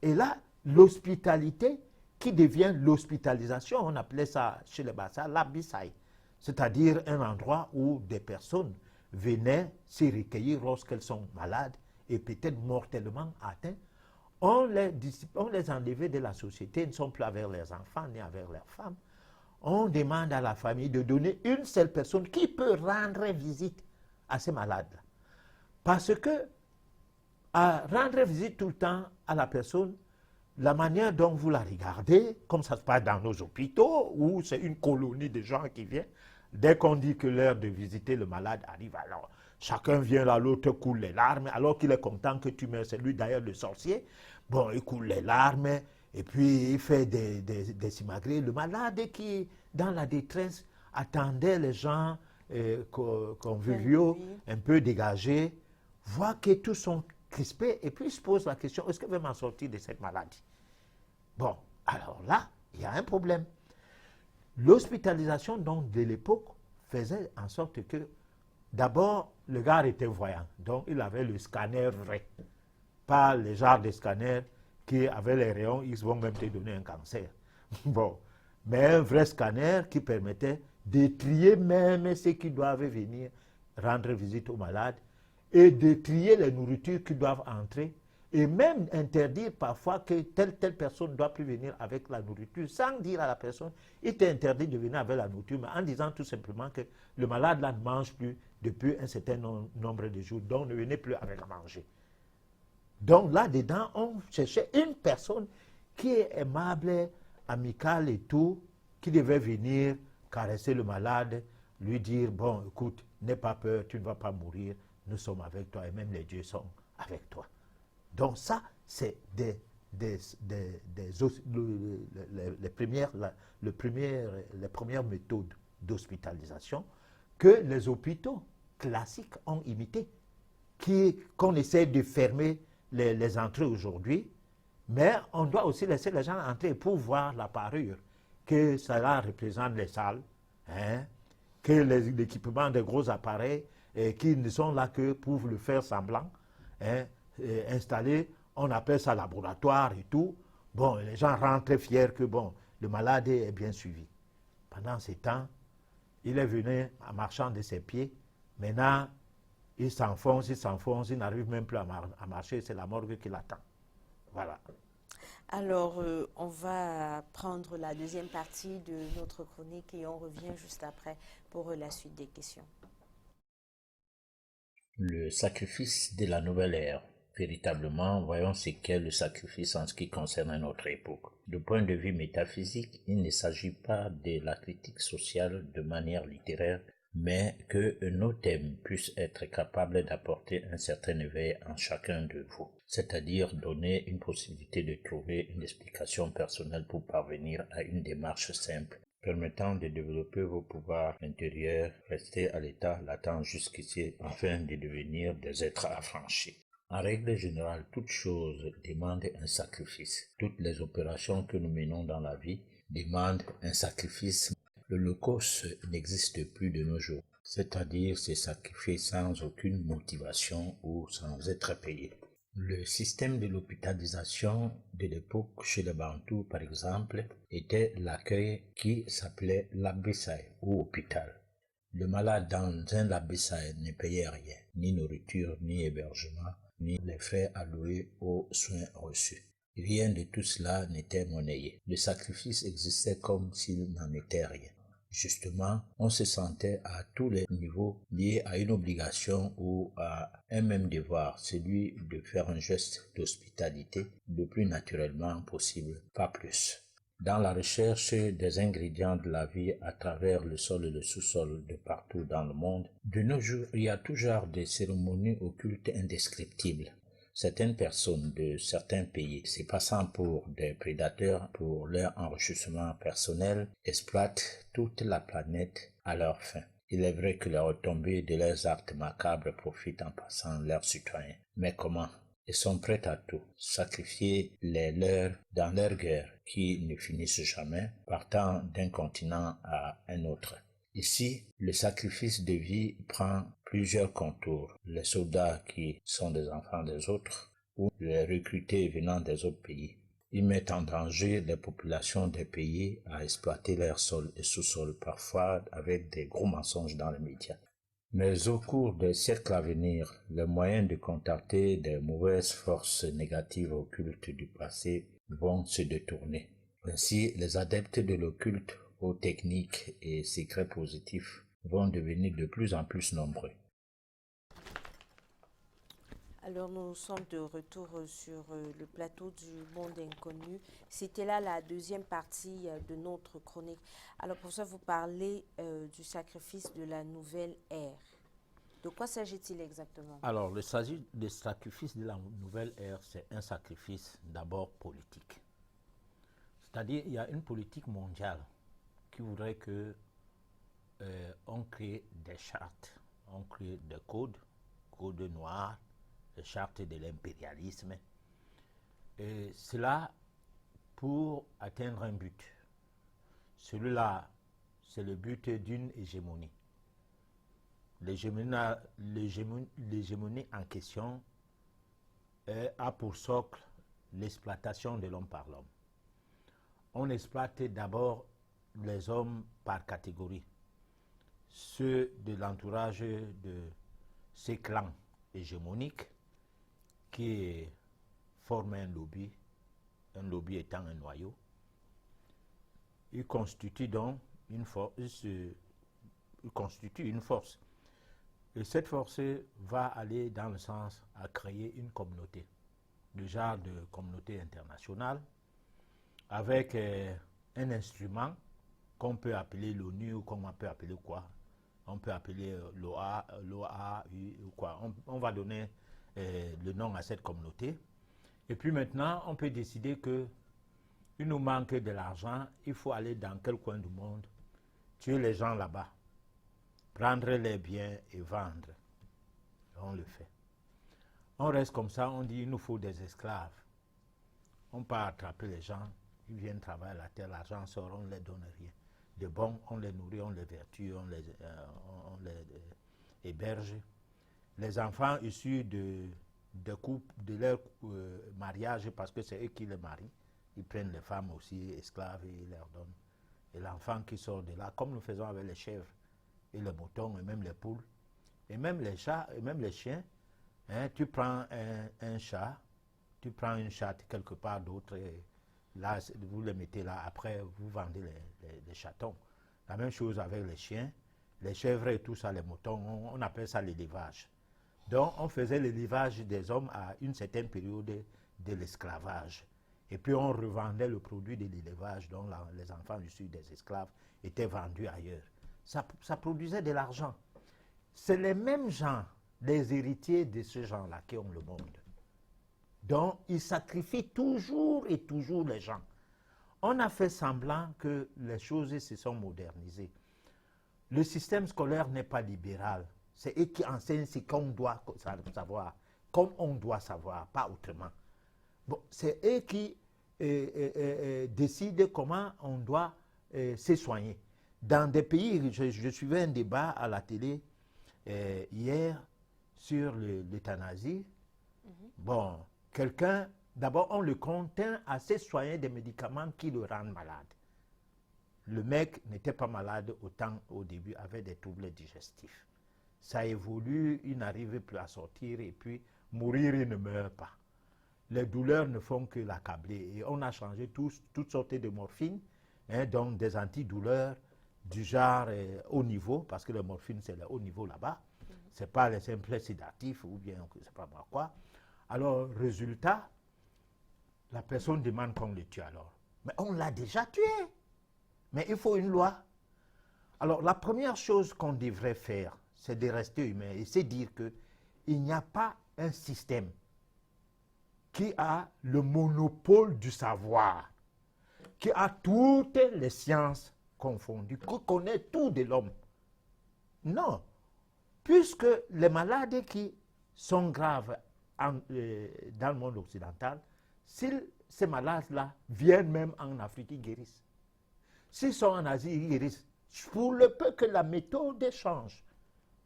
Et là, l'hospitalité qui devient l'hospitalisation, on appelait ça chez les Bassa l'abissaï, c'est-à-dire un endroit où des personnes venaient se recueillir lorsqu'elles sont malades et peut-être mortellement atteintes. On les enlevait de la société, ils ne sont plus avec leurs enfants ni avec leurs femmes. On demande à la famille de donner une seule personne qui peut rendre visite à ces malades-là. Parce que à rendre visite tout le temps à la personne, la manière dont vous la regardez, comme ça se passe dans nos hôpitaux, où c'est une colonie de gens qui viennent, dès qu'on dit que l'heure de visiter le malade arrive, alors chacun vient là, l'autre coule les larmes, alors qu'il est content que tu mets, c'est lui d'ailleurs le sorcier, bon, il coule les larmes, et puis il fait des simagrées. Le malade qui, dans la détresse, attendait les gens conviviaux, un peu dégagés, voit que tous sont crispés, et puis il se pose la question, est-ce que je vais m'en sortir de cette maladie? Bon, alors là, il y a un problème. L'hospitalisation donc de l'époque faisait en sorte que d'abord le gars était voyant, donc il avait le scanner vrai, pas les genres de scanners qui avaient les rayons X vont même te donner un cancer. Bon, mais un vrai scanner qui permettait de trier même ceux qui doivent venir rendre visite aux malades et de trier les nourritures qui doivent entrer et même interdire parfois que telle personne ne doit plus venir avec la nourriture sans dire à la personne, il était interdit de venir avec la nourriture, mais en disant tout simplement que le malade là ne mange plus depuis un certain nombre de jours, donc ne venez plus avec à manger. Donc là-dedans, on cherchait une personne qui est aimable, amicale et tout, qui devait venir caresser le malade, lui dire, bon, écoute, n'aie pas peur, tu ne vas pas mourir, nous sommes avec toi et même les dieux sont avec toi. Donc ça, c'est les premières méthodes d'hospitalisation que les hôpitaux classiques ont imitées, qu'on essaie de fermer les entrées aujourd'hui, mais on doit aussi laisser les gens entrer pour voir la parure, que cela représente les salles, hein, que l'équipement des gros appareils qui ne sont là que pour le faire semblant, hein, installés, on appelle ça laboratoire et tout. Bon, les gens rentrent très fiers que bon, le malade est bien suivi. Pendant ce temps, il est venu en marchant de ses pieds. Maintenant, il s'enfonce, il n'arrive même plus à marcher, c'est la morgue qui l'attend. Voilà. Alors, on va prendre la deuxième partie de notre chronique et on revient juste après pour la suite des questions. Le sacrifice de la nouvelle ère. Véritablement, voyons ce qu'est le sacrifice en ce qui concerne notre époque. Du point de vue métaphysique, il ne s'agit pas de la critique sociale de manière littéraire, mais que nos thèmes puissent être capables d'apporter un certain éveil en chacun de vous, c'est-à-dire donner une possibilité de trouver une explication personnelle pour parvenir à une démarche simple, permettant de développer vos pouvoirs intérieurs, rester à l'état latent jusqu'ici, afin de devenir des êtres affranchis. En règle générale, toute chose demande un sacrifice. Toutes les opérations que nous menons dans la vie demandent un sacrifice. Le locos n'existe plus de nos jours, c'est-à-dire se sacrifier sans aucune motivation ou sans être payé. Le système de l'hôpitalisation de l'époque chez les Bantous, par exemple, était l'accueil qui s'appelait l'abbaye ou hôpital. Le malade dans un abbaye ne payait rien, ni nourriture, ni hébergement, ni les frais alloués aux soins reçus. Rien de tout cela n'était monnayé. Le sacrifice existait comme s'il n'en était rien. Justement, on se sentait à tous les niveaux lié à une obligation ou à un même devoir, celui de faire un geste d'hospitalité le plus naturellement possible, pas plus. Dans la recherche des ingrédients de la vie à travers le sol et le sous-sol de partout dans le monde, de nos jours, il y a tout genre de cérémonies occultes indescriptibles. Certaines personnes de certains pays, se passant pour des prédateurs pour leur enrichissement personnel, exploitent toute la planète à leur fin. Il est vrai que les retombées de leurs actes macabres profitent en passant leurs citoyens. Mais comment? Ils sont prêts à tout, sacrifier les leurs dans leurs guerres qui ne finissent jamais, partant d'un continent à un autre. Ici, le sacrifice de vie prend plusieurs contours. Les soldats qui sont des enfants des autres ou les recrutés venant des autres pays. Ils mettent en danger les populations des pays à exploiter leur sol et sous-sol, parfois avec des gros mensonges dans les médias. Mais au cours des siècles à venir, les moyens de contacter des mauvaises forces négatives occultes du passé vont se détourner. Ainsi, les adeptes de l'occulte aux techniques et secrets positifs vont devenir de plus en plus nombreux. Alors nous sommes de retour sur le plateau du Monde Inconnu. C'était là la deuxième partie de notre chronique. Alors pour ça, vous parlez du sacrifice de la nouvelle ère. De quoi s'agit-il exactement? Alors, le sacrifice de la nouvelle ère, c'est un sacrifice d'abord politique. C'est-à-dire, il y a une politique mondiale qui voudrait que on crée des chartes, on crée des codes noirs, les chartes de l'impérialisme. Et cela pour atteindre un but. Celui-là c'est le but d'une hégémonie. L'hégémonie en question a pour socle l'exploitation de l'homme par l'homme. On exploite d'abord les hommes par catégorie, ceux de l'entourage de ces clans hégémoniques qui forment un lobby étant un noyau. Ils constituent donc une force. Et cette force va aller dans le sens à créer une communauté, le genre de communauté internationale, avec un instrument qu'on peut appeler l'ONU ou qu'on peut appeler quoi. On peut appeler l'OA ou quoi. On va donner le nom à cette communauté. Et puis maintenant, on peut décider que il nous manque de l'argent, il faut aller dans quel coin du monde, tuer les gens là-bas, prendre les biens et vendre. On le fait. On reste comme ça, on dit il nous faut des esclaves. On part attraper les gens, ils viennent travailler à la terre, l'argent sort, on ne les donne rien. De bon, on les nourrit, on les vertue, on les héberge. Les enfants issus de leur mariage, parce que c'est eux qui les marient, ils prennent les femmes aussi esclaves et ils leur donnent. Et l'enfant qui sort de là, comme nous faisons avec les chèvres et les moutons et même les poules, et même les chats et même les chiens, hein, tu prends un chat, tu prends une chatte quelque part d'autre, et là vous les mettez là, après vous vendez les chatons. La même chose avec les chiens, les chèvres et tout ça, les moutons, on appelle ça l'élevage. Donc on faisait l'élevage des hommes à une certaine période de l'esclavage. Et puis on revendait le produit de l'élevage dont les enfants issus des esclaves étaient vendus ailleurs. Ça produisait de l'argent. C'est les mêmes gens, les héritiers de ces gens-là qui ont le monde. Donc ils sacrifient toujours et toujours les gens. On a fait semblant que les choses se sont modernisées. Le système scolaire n'est pas libéral. C'est eux qui enseignent ce qu'on doit savoir, comme on doit savoir, pas autrement. Bon, c'est eux qui décident comment on doit se soigner. Dans des pays, je suivais un débat à la télé hier sur l'euthanasie. Bon, quelqu'un, d'abord on le contraint à se soigner des médicaments qui le rendent malade. Le mec n'était pas malade autant au début, avait des troubles digestifs. Ça évolue, il n'arrive plus à sortir et puis mourir, il ne meurt pas. Les douleurs ne font que l'accabler. Et on a changé toutes sortes de morphines, hein, donc des antidouleurs du genre haut niveau, parce que le morphine c'est le haut niveau là-bas. Ce n'est pas les simples sédatifs ou bien je ne sais pas moi quoi. Alors, résultat, la personne demande qu'on le tue alors. Mais on l'a déjà tué. Mais il faut une loi. Alors, la première chose qu'on devrait faire, c'est de rester humain et c'est dire qu'il n'y a pas un système qui a le monopole du savoir, qui a toutes les sciences confondues, qui connaît tout de l'homme. Non. Puisque les maladies qui sont graves dans le monde occidental, ces malades-là viennent même en Afrique, ils guérissent. S'ils sont en Asie, ils guérissent. Pour le peu que la méthode change.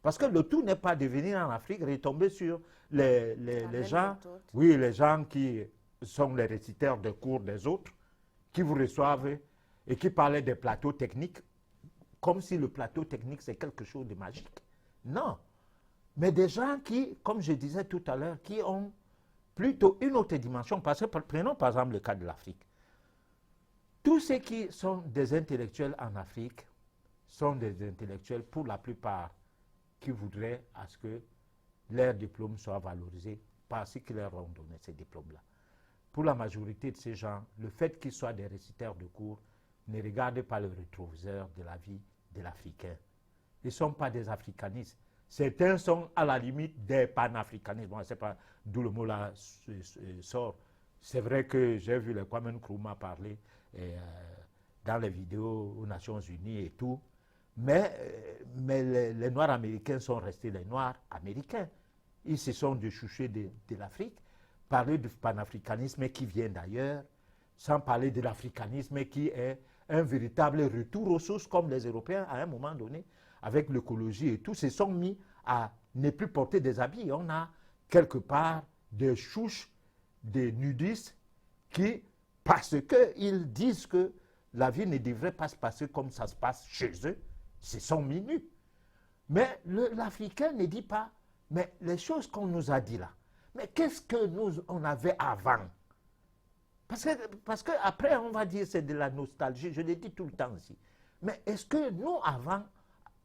Parce que le tout n'est pas de venir en Afrique et retomber sur les gens, oui, les gens qui sont les réciteurs de cours des autres, qui vous reçoivent et qui parlaient des plateaux techniques, comme si le plateau technique c'est quelque chose de magique. Non. Mais des gens qui, comme je disais tout à l'heure, qui ont plutôt une autre dimension. Parce que prenons par exemple le cas de l'Afrique. Tous ceux qui sont des intellectuels en Afrique sont des intellectuels pour la plupart qui voudraient à ce que leurs diplômes soient valorisés par ceux qui leur ont donné ces diplômes-là. Pour la majorité de ces gens, le fait qu'ils soient des réciteurs de cours ne regarde pas le rétroviseur de la vie de l'Africain. Ils ne sont pas des africanistes. Certains sont à la limite des panafricanistes. Bon, je ne sais pas d'où le mot là sort. C'est vrai que j'ai vu le Kwame Nkrumah parler dans les vidéos aux Nations Unies et tout. Mais les Noirs américains sont restés les Noirs américains. Ils se sont déchouchés de l'Afrique. Parler du panafricanisme qui vient d'ailleurs, sans parler de l'africanisme qui est un véritable retour aux sources, comme les Européens, à un moment donné, avec l'écologie et tout, se sont mis à ne plus porter des habits. On a quelque part des chouches, des nudistes qui, parce qu'ils disent que la vie ne devrait pas se passer comme ça se passe chez eux, se sont mis nus. Mais l'Africain ne dit pas, mais les choses qu'on nous a dit là, mais qu'est-ce que nous, on avait avant? Parce que après, on va dire c'est de la nostalgie, je le dis tout le temps ici. Mais est-ce que nous, avant,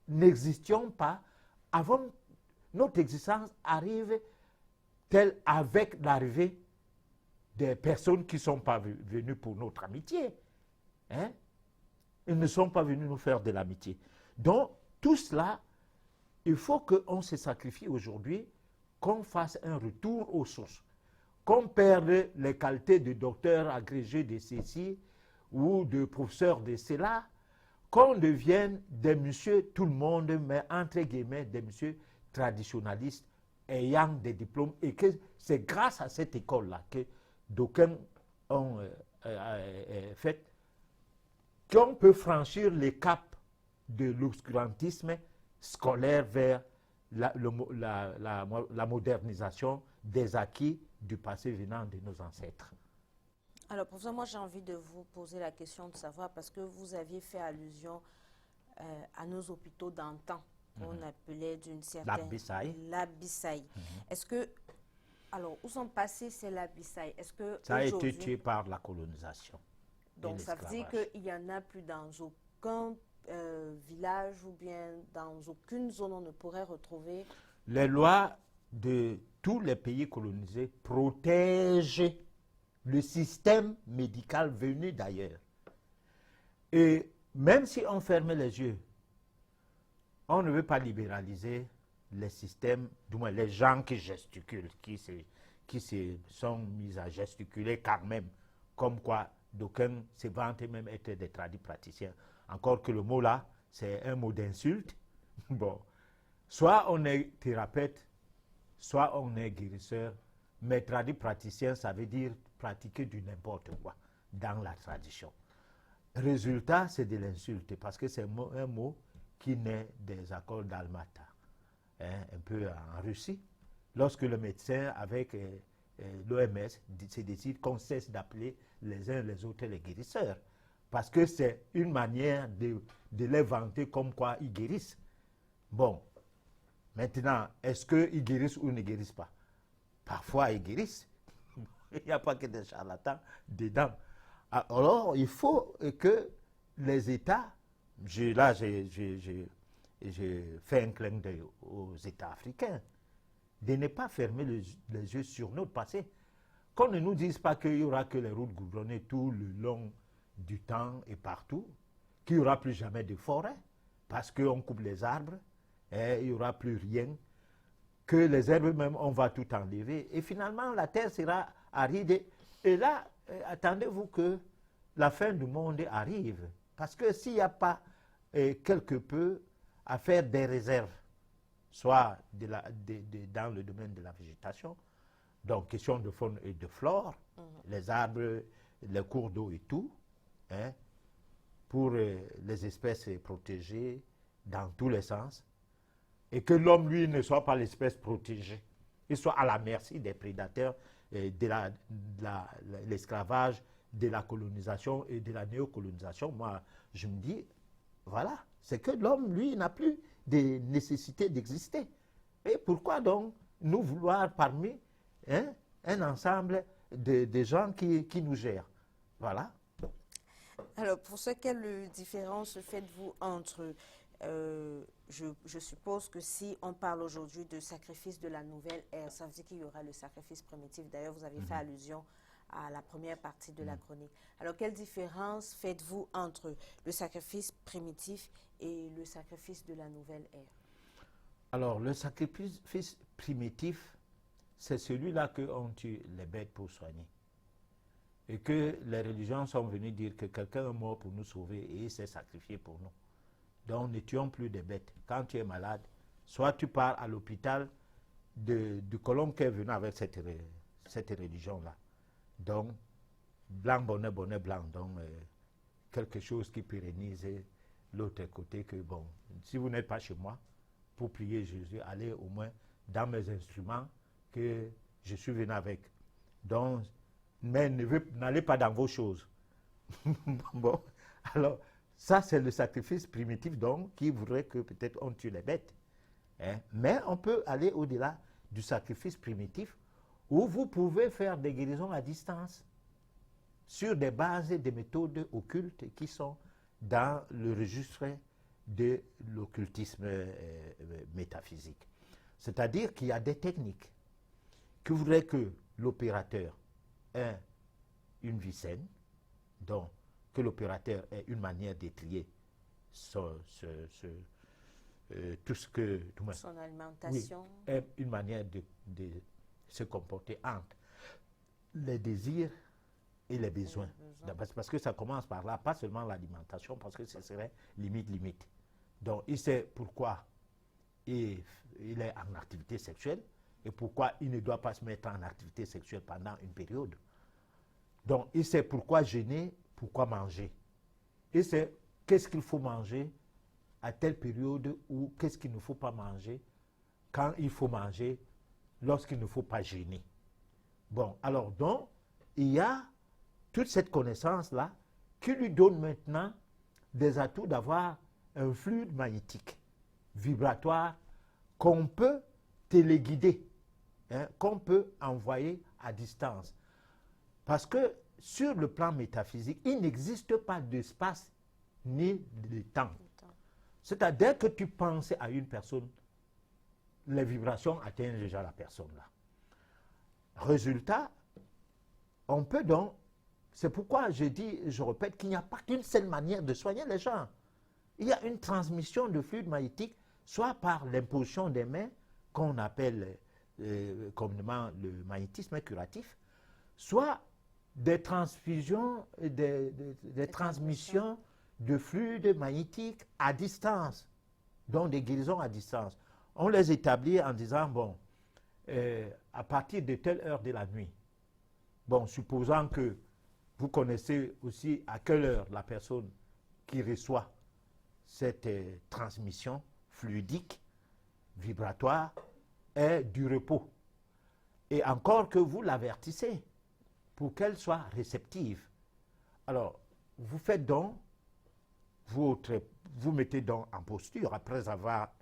n'existions pas, avant, notre existence arrive telle avec l'arrivée des personnes qui ne sont pas venues pour notre amitié. Hein? Ils ne sont pas venus nous faire de l'amitié. Donc, tout cela, il faut qu'on se sacrifie aujourd'hui, qu'on fasse un retour aux sources, qu'on perde les qualités de docteur agrégé de ceci ou de professeur de cela, qu'on devienne des messieurs tout le monde, mais entre guillemets, des messieurs traditionnalistes ayant des diplômes, et que c'est grâce à cette école-là que d'aucuns ont fait qu'on peut franchir les caps de l'obscurantisme scolaire vers la modernisation des acquis du passé venant de nos ancêtres. Alors, professeur, moi j'ai envie de vous poser la question de savoir, parce que vous aviez fait allusion à nos hôpitaux d'antan, qu'on appelait d'une certaine... L'Abissaï. L'Abissaï. Est-ce que... Alors, où sont passés ces L'Abissaï? Est-ce que ça a été tué par la colonisation. Donc, ça veut dire qu'il n'y en a plus dans aucun village ou bien dans aucune zone où on ne pourrait retrouver... Les lois de tous les pays colonisés protègent le système médical venu d'ailleurs. Et même si on ferme les yeux, on ne veut pas libéraliser les systèmes, du moins les gens qui gesticulent, qui se sont mis à gesticuler quand même, comme quoi d'aucuns se vantent même être des tradipraticiens. Encore que le mot là, c'est un mot d'insulte. Bon, soit on est thérapeute, soit on est guérisseur, mais tradipraticien, ça veut dire pratiquer du n'importe quoi dans la tradition. Résultat, c'est de l'insulte, parce que c'est un mot qui naît des accords d'Almata, un peu en Russie. Lorsque le médecin, avec l'OMS, se décide qu'on cesse d'appeler les uns les autres les guérisseurs, parce que c'est une manière de les vanter comme quoi ils guérissent. Bon, maintenant, est-ce qu'ils guérissent ou ne guérissent pas? Parfois, ils guérissent. Il n'y a pas que des charlatans dedans. Alors, il faut que les États, j'ai fait un clin d'œil aux États africains, de ne pas fermer les yeux sur notre passé. Qu'on ne nous dise pas qu'il n'y aura que les routes goudronnées tout le long du temps et partout, qu'il n'y aura plus jamais de forêt, parce qu'on coupe les arbres, et il n'y aura plus rien, que les herbes même, on va tout enlever, et finalement la terre sera aride. Et là, attendez-vous que la fin du monde arrive, parce que s'il n'y a pas quelque peu à faire des réserves, soit dans le domaine de la végétation, donc question de faune et de flore, les arbres, les cours d'eau et tout, hein, pour les espèces protégées dans tous les sens, et que l'homme, lui, ne soit pas l'espèce protégée, il soit à la merci des prédateurs, de l'esclavage, de la colonisation et de la néocolonisation. Moi, je me dis, voilà, c'est que l'homme, lui, n'a plus de nécessité d'exister. Et pourquoi donc nous vouloir parmi un ensemble de gens qui nous gèrent? Voilà. Alors, pour ce, quelle différence faites-vous entre... je suppose que si on parle aujourd'hui de sacrifice de la nouvelle ère, ça veut dire qu'il y aura le sacrifice primitif. D'ailleurs, vous avez fait allusion à la première partie de la chronique. Alors, quelle différence faites-vous entre le sacrifice primitif et le sacrifice de la nouvelle ère? Alors, le sacrifice primitif, c'est celui-là qu'on tue les bêtes pour soigner. Et que les religions sont venues dire que quelqu'un est mort pour nous sauver et il s'est sacrifié pour nous. Donc, ne tuons plus des bêtes. Quand tu es malade, soit tu pars à l'hôpital du colon qui est venu avec cette religion-là. Donc, blanc, bonnet, bonnet, blanc. Donc, quelque chose qui pérennise l'autre côté que, bon, si vous n'êtes pas chez moi pour prier Jésus, allez au moins dans mes instruments que je suis venu avec. Donc, mais n'allez pas dans vos choses. Bon, alors, ça c'est le sacrifice primitif donc qui voudrait que peut-être on tue les bêtes. Hein? Mais on peut aller au-delà du sacrifice primitif où vous pouvez faire des guérisons à distance sur des bases et des méthodes occultes qui sont dans le registre de l'occultisme métaphysique. C'est-à-dire qu'il y a des techniques qui voudraient que l'opérateur ait une vie saine, donc que l'opérateur ait une manière d'étrier tout ce que... Son alimentation. Oui, ait une manière de se comporter entre les désirs et les besoins. Parce que ça commence par là, pas seulement l'alimentation, parce que ce serait limite. Donc, il sait pourquoi il est en activité sexuelle et pourquoi il ne doit pas se mettre en activité sexuelle pendant une période. Donc, il sait pourquoi jeûner, pourquoi manger. Il sait qu'est-ce qu'il faut manger à telle période ou qu'est-ce qu'il ne faut pas manger quand il faut manger lorsqu'il ne faut pas jeûner. Bon, alors donc, il y a toute cette connaissance-là qui lui donne maintenant des atouts d'avoir un fluide magnétique, vibratoire, qu'on peut téléguider, hein, qu'on peut envoyer à distance. Parce que sur le plan métaphysique, il n'existe pas d'espace ni de temps. C'est-à-dire que tu penses à une personne, les vibrations atteignent déjà la personne là. Résultat, on peut donc, c'est pourquoi je répète qu'il n'y a pas qu'une seule manière de soigner les gens. Il y a une transmission de fluide magnétique, soit par l'imposition des mains, qu'on appelle communément le magnétisme curatif, soit des transfusions, des transmissions de fluide magnétique à distance, donc des guérisons à distance. On les établit en disant, bon, à partir de telle heure de la nuit, bon, supposant que vous connaissez aussi à quelle heure la personne qui reçoit cette transmission fluidique, vibratoire, est du repos. Et encore que vous l'avertissez pour qu'elle soit réceptive. Alors, vous faites donc, vous mettez donc en posture après avoir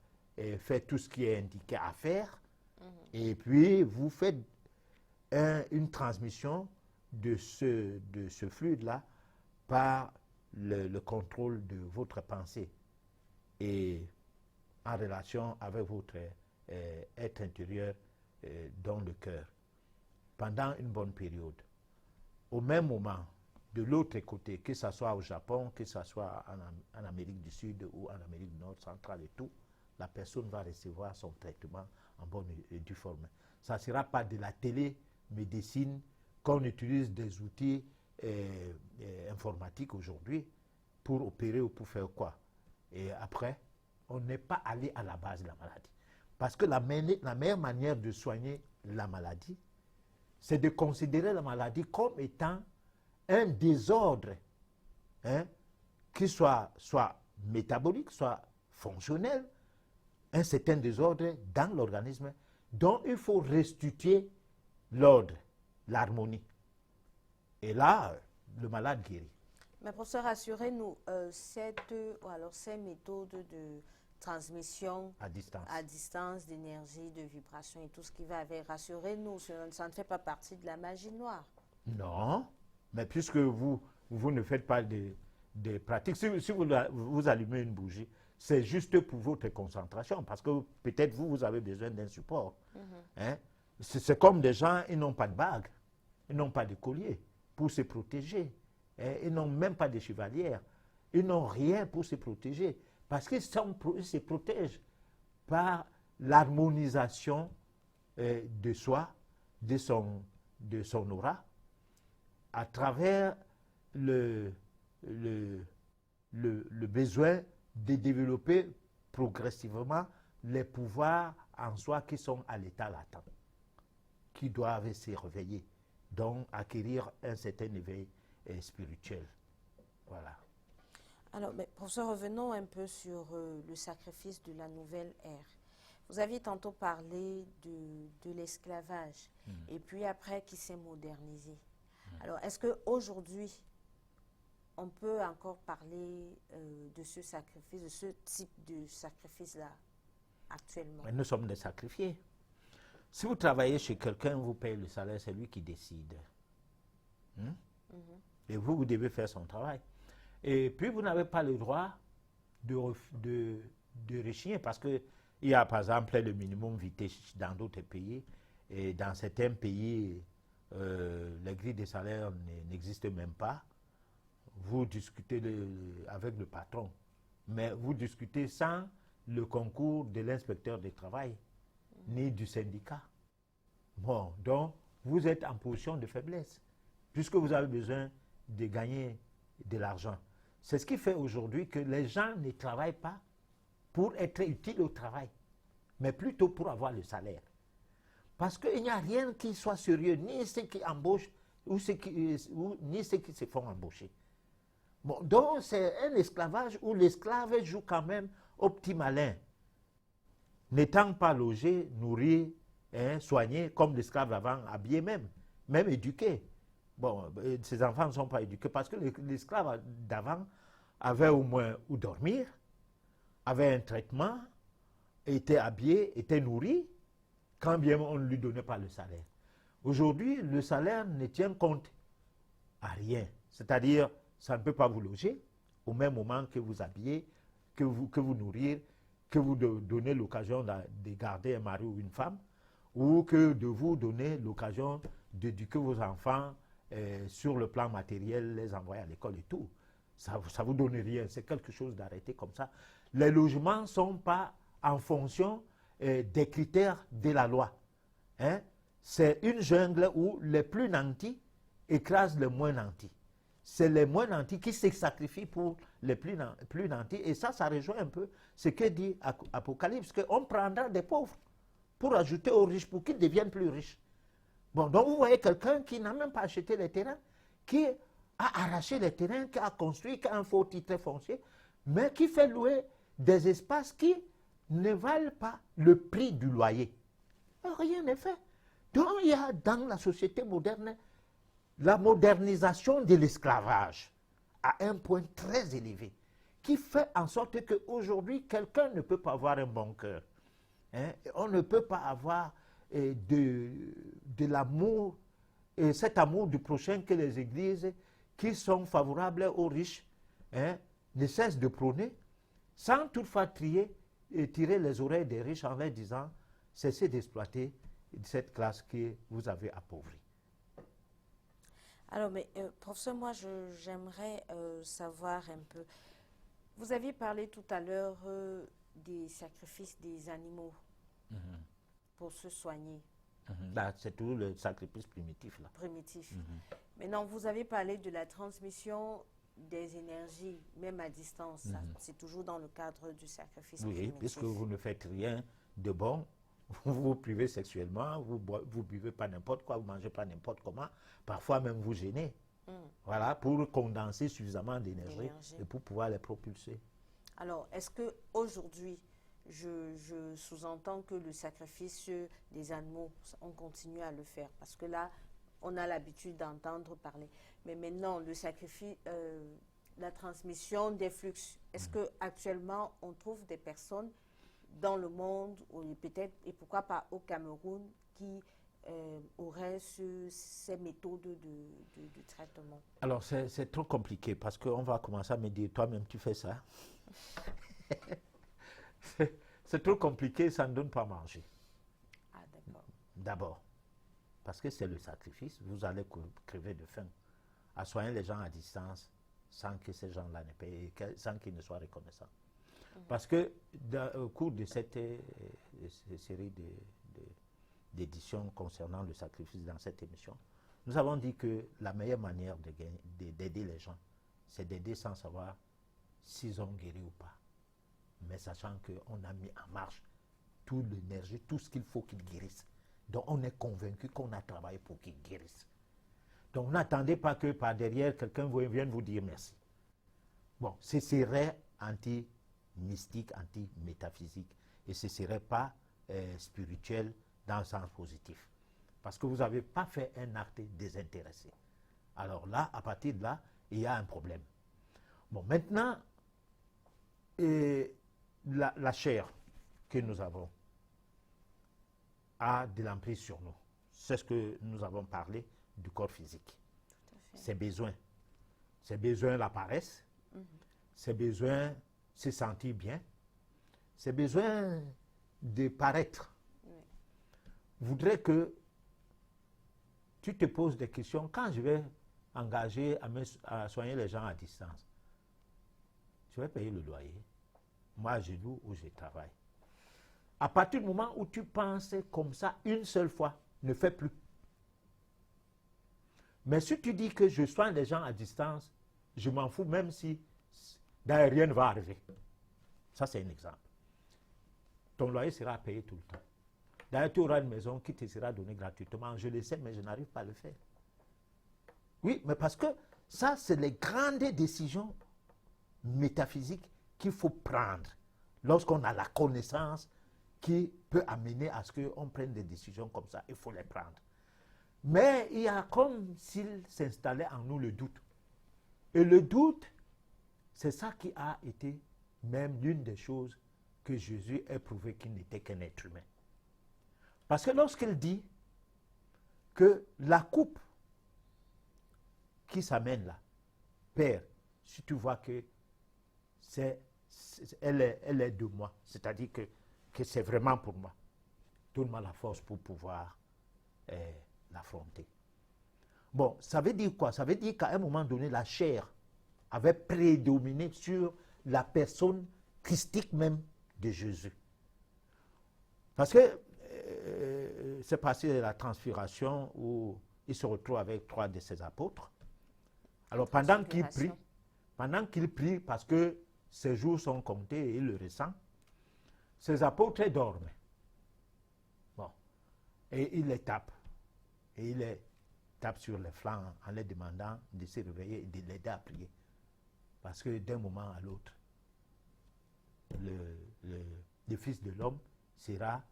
fait tout ce qui est indiqué à faire, et puis vous faites une transmission de ce fluide-là par le contrôle de votre pensée et en relation avec votre être intérieur dans le cœur pendant une bonne période. Au même moment, de l'autre côté, que ce soit au Japon, que ce soit en Amérique du Sud ou en Amérique du Nord, centrale et tout, la personne va recevoir son traitement en bonne et due forme. Ça ne sera pas de la télémédecine qu'on utilise des outils informatiques aujourd'hui pour opérer ou pour faire quoi. Et après, on n'est pas allé à la base de la maladie. Parce que la meilleure manière de soigner la maladie, c'est de considérer la maladie comme étant un désordre, hein, qui soit métabolique, soit fonctionnel, un certain désordre dans l'organisme dont il faut restituer l'ordre, l'harmonie. Et là, le malade guérit. Mais professeur, rassurez-nous, ces méthodes de transmission à distance d'énergie, de vibration et tout ce qui va avec, rassurez-nous, ça ne fait pas partie de la magie noire. Non, mais puisque vous ne faites pas des pratiques, si vous allumez une bougie, c'est juste pour votre concentration, parce que peut-être vous avez besoin d'un support. Hein? C'est comme des gens, ils n'ont pas de bague, ils n'ont pas de collier pour se protéger, hein? Ils n'ont même pas de chevalière, ils n'ont rien pour se protéger, parce qu'ils se protègent par l'harmonisation de soi, de son aura, à travers le besoin de développer progressivement les pouvoirs en soi qui sont à l'état latent, qui doivent se réveiller, donc acquérir un certain éveil spirituel. Voilà. Alors, mais professeur, revenons un peu sur le sacrifice de la nouvelle ère. Vous aviez tantôt parlé de l'esclavage et puis après qui s'est modernisé. Alors, est-ce qu'aujourd'hui, on peut encore parler de ce sacrifice, de ce type de sacrifice-là actuellement? Mais nous sommes des sacrifiés. Si vous travaillez chez quelqu'un, vous payez le salaire, c'est lui qui décide. Et vous, vous devez faire son travail. Et puis, vous n'avez pas le droit de rechigner parce qu'il y a, par exemple, le minimum vitae dans d'autres pays. Et dans certains pays, les grilles de salaire n'existent même pas. Vous discutez avec le patron, mais vous discutez sans le concours de l'inspecteur du travail, ni du syndicat. Bon, donc, vous êtes en position de faiblesse, puisque vous avez besoin de gagner de l'argent. C'est ce qui fait aujourd'hui que les gens ne travaillent pas pour être utiles au travail, mais plutôt pour avoir le salaire. Parce qu'il n'y a rien qui soit sérieux, ni ceux qui embauchent, ni ceux qui se font embaucher. Bon, donc, c'est un esclavage où l'esclave joue quand même au petit malin, n'étant pas logé, nourri, soigné, comme l'esclave avant, habillé même éduqué. Bon, ces enfants ne sont pas éduqués parce que l'esclave d'avant avait au moins où dormir, avait un traitement, était habillé, était nourri, quand bien on ne lui donnait pas le salaire. Aujourd'hui, le salaire ne tient compte à rien. C'est-à-dire, ça ne peut pas vous loger au même moment que vous habillez, que vous nourrir, que vous donnez l'occasion de garder un mari ou une femme, ou que de vous donner l'occasion d'éduquer vos enfants sur le plan matériel, les envoyer à l'école et tout. Ça ne vous donne rien, c'est quelque chose d'arrêté comme ça. Les logements ne sont pas en fonction des critères de la loi. C'est une jungle où les plus nantis écrasent les moins nantis. C'est les moins nantis qui se sacrifient pour les plus nantis. Et ça rejoint un peu ce que dit Apocalypse, qu'on prendra des pauvres pour ajouter aux riches, pour qu'ils deviennent plus riches. Bon, donc vous voyez quelqu'un qui n'a même pas acheté les terrains, qui a arraché les terrains, qui a construit, qui a un faux titre foncier, mais qui fait louer des espaces qui ne valent pas le prix du loyer. Rien n'est fait. Donc il y a dans la société moderne la modernisation de l'esclavage à un point très élevé, qui fait en sorte qu'aujourd'hui, quelqu'un ne peut pas avoir un bon cœur. On ne peut pas avoir de l'amour, cet amour du prochain que les églises qui sont favorables aux riches ne cessent de prôner, sans toutefois tirer les oreilles des riches en leur disant « cessez d'exploiter cette classe que vous avez appauvrie ». Alors, mais professeur, moi, j'aimerais savoir un peu. Vous aviez parlé tout à l'heure des sacrifices des animaux pour se soigner. Là, c'est tout le sacrifice primitif. Là. Primitif. Maintenant, vous avez parlé de la transmission des énergies, même à distance. C'est toujours dans le cadre du sacrifice primitif. Oui, puisque vous ne faites rien de bon, vous vous privez sexuellement, vous buvez pas n'importe quoi, vous mangez pas n'importe comment, parfois même vous gênez. Voilà, pour condenser suffisamment d'énergie et pour pouvoir les propulser. Alors, est-ce qu'aujourd'hui, je sous-entends que le sacrifice des animaux, on continue à le faire? Parce que là, on a l'habitude d'entendre parler. Mais maintenant, le sacrifice, la transmission des flux, est-ce qu'actuellement, on trouve des personnes dans le monde, ou peut-être, et pourquoi pas au Cameroun, qui auraient ces méthodes de traitement? Alors, c'est trop compliqué parce qu'on va commencer à me dire, toi-même, tu fais ça. C'est trop compliqué, ça ne donne pas à manger. Ah, d'accord. D'abord, parce que c'est le sacrifice, vous allez crever de faim. À soigner les gens à distance sans que ces gens-là ne payent, sans qu'ils ne soient reconnaissants. Parce que au cours de cette série d'éditions concernant le sacrifice dans cette émission, nous avons dit que la meilleure manière d'aider les gens, c'est d'aider sans savoir s'ils ont guéri ou pas. Mais sachant qu'on a mis en marche toute l'énergie, tout ce qu'il faut qu'ils guérissent. Donc on est convaincu qu'on a travaillé pour qu'ils guérissent. Donc n'attendez pas que par derrière, quelqu'un vienne vous dire merci. Bon, ce serait anti-mystique, anti-métaphysique. Et ce ne serait pas spirituel dans le sens positif. Parce que vous n'avez pas fait un acte désintéressé. Alors là, à partir de là, il y a un problème. Bon, maintenant, la chair que nous avons a de l'emprise sur nous. C'est ce que nous avons parlé du corps physique. Ses besoins. Ses besoins, la paresse. Ses besoins, se sentir bien. Ses besoins de paraître. Voudrais que tu te poses des questions. Quand je vais engager à soigner les gens à distance, je vais payer le loyer. Moi, je loue ou je travaille. À partir du moment où tu penses comme ça une seule fois, ne fais plus. Mais si tu dis que je soigne les gens à distance, je m'en fous même si d'ailleurs rien ne va arriver. Ça, c'est un exemple. Ton loyer sera payé tout le temps. D'ailleurs, tu auras une maison qui te sera donnée gratuitement. Je le sais, mais je n'arrive pas à le faire. Oui, mais parce que ça, c'est les grandes décisions métaphysiques qu'il faut prendre lorsqu'on a la connaissance qui peut amener à ce qu'on prenne des décisions comme ça. Il faut les prendre. Mais il y a comme s'il s'installait en nous le doute. Et le doute, c'est ça qui a été même l'une des choses que Jésus a prouvé qu'il n'était qu'un être humain. Parce que lorsqu'il dit que la coupe qui s'amène là, Père, si tu vois que elle est de moi, c'est-à-dire que c'est vraiment pour moi, donne-moi la force pour pouvoir l'affronter. Bon, ça veut dire quoi? Ça veut dire qu'à un moment donné, la chair avait prédominé sur la personne christique même de Jésus. Parce que c'est passé la transfiguration où il se retrouve avec 3 de ses apôtres. Alors pendant qu'il prie, parce que ses jours sont comptés et il le ressent, ses apôtres dorment. Bon. Et il les tape. Et il les tape sur les flancs en les demandant de se réveiller et de l'aider à prier. Parce que d'un moment à l'autre, le Fils de l'homme sera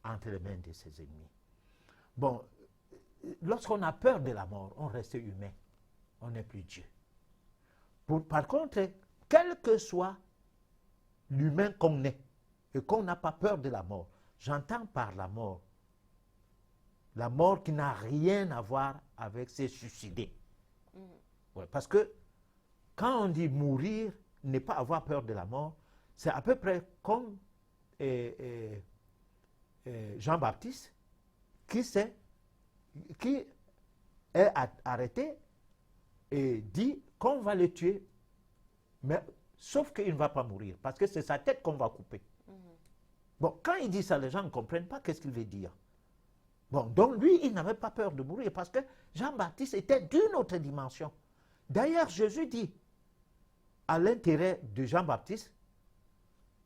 entre les mains de ses ennemis. Bon, lorsqu'on a peur de la mort, on reste humain. On n'est plus Dieu. Par contre, quel que soit l'humain qu'on est, et qu'on n'a pas peur de la mort, j'entends par la mort qui n'a rien à voir avec se suicider. Ouais, parce que quand on dit mourir, ne pas avoir peur de la mort, c'est à peu près comme Jean-Baptiste qui est arrêté et dit qu'on va le tuer, mais sauf qu'il ne va pas mourir, parce que c'est sa tête qu'on va couper. Bon, quand il dit ça, les gens ne comprennent pas qu'est-ce qu'il veut dire. Bon, donc lui, il n'avait pas peur de mourir, parce que Jean-Baptiste était d'une autre dimension. D'ailleurs, Jésus dit, à l'intérêt de Jean-Baptiste,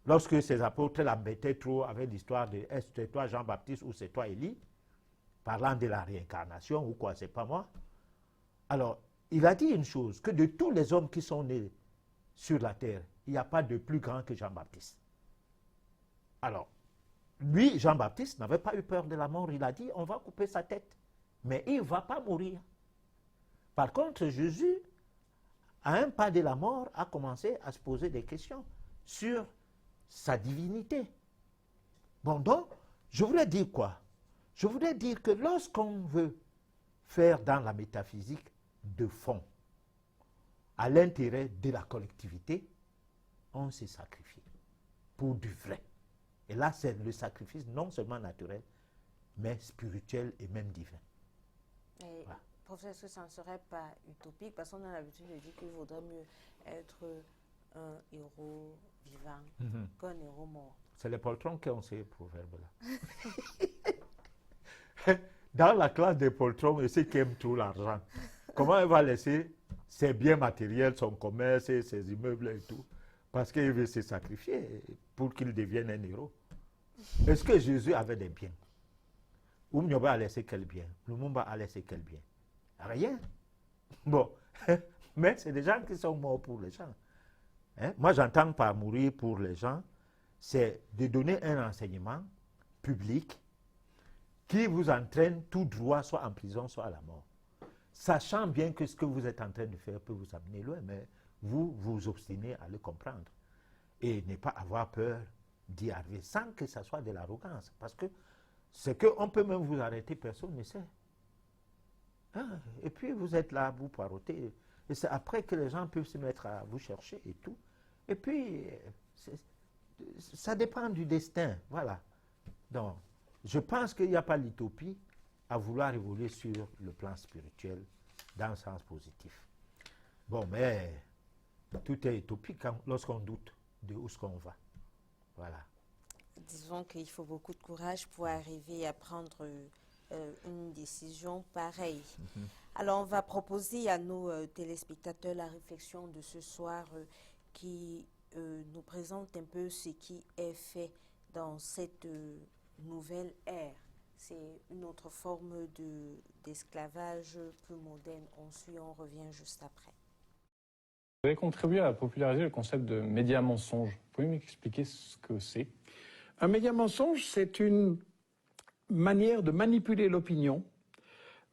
lorsque ses apôtres l'embêtaient trop avec l'histoire de est-ce que c'est toi Jean-Baptiste ou c'est toi Élie, parlant de la réincarnation ou quoi, c'est pas moi. Alors, il a dit une chose, que de tous les hommes qui sont nés sur la terre, il n'y a pas de plus grand que Jean-Baptiste. Alors, lui, Jean-Baptiste, n'avait pas eu peur de la mort. Il a dit, on va couper sa tête, mais il ne va pas mourir. Par contre, Jésus, à un pas de la mort, a commencé à se poser des questions sur sa divinité. Bon, donc, je voulais dire quoi? Je voulais dire que lorsqu'on veut faire dans la métaphysique de fond, à l'intérêt de la collectivité, on se sacrifie pour du vrai. Et là, c'est le sacrifice non seulement naturel, mais spirituel et même divin. Et voilà. Professeur, est-ce que ça ne serait pas utopique? Parce qu'on a l'habitude de dire qu'il vaudrait mieux être un héros vivant qu'un héros mort. C'est les poltrons qui ont ces proverbes-là. Dans la classe des poltrons, et ceux qui aiment tout l'argent, comment il va laisser ses biens matériels, son commerce, ses immeubles et tout, parce qu'il veut se sacrifier pour qu'il devienne un héros? Est-ce que Jésus avait des biens? Oumnioba a laissé quel bien? Lumumba a laissé quel bien? Rien. Bon, mais c'est des gens qui sont morts pour les gens. Hein? Moi, j'entends par mourir pour les gens, c'est de donner un enseignement public qui vous entraîne tout droit, soit en prison, soit à la mort. Sachant bien que ce que vous êtes en train de faire peut vous amener loin, mais vous vous obstinez à le comprendre. Et ne pas avoir peur d'y arriver, sans que ça soit de l'arrogance. Parce que c'est qu'on peut même vous arrêter, personne ne sait. Hein? Et puis vous êtes là, vous poirotez. Et c'est après que les gens peuvent se mettre à vous chercher et tout. Et puis, ça dépend du destin. Voilà. Donc, je pense qu'il n'y a pas l'utopie à vouloir évoluer sur le plan spirituel dans le sens positif. Bon, mais tout est utopique lorsqu'on doute de où est-ce qu'on va. Voilà. Disons qu'il faut beaucoup de courage pour arriver à prendre une décision pareille. Alors, on va proposer à nos téléspectateurs la réflexion de ce soir qui nous présente un peu ce qui est fait dans cette nouvelle ère. C'est une autre forme d'esclavage plus moderne. On suit, on revient juste après. Vous avez contribué à populariser le concept de média mensonge. Vous pouvez m'expliquer ce que c'est? Un média mensonge, c'est une manière de manipuler l'opinion.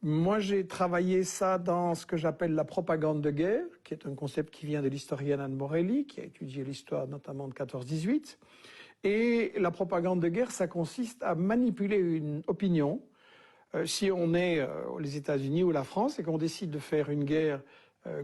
Moi, j'ai travaillé ça dans ce que j'appelle la propagande de guerre, qui est un concept qui vient de l'historienne Anne Morelli, qui a étudié l'histoire notamment de 14-18. Et la propagande de guerre, ça consiste à manipuler une opinion. Si on est les États-Unis ou la France et qu'on décide de faire une guerre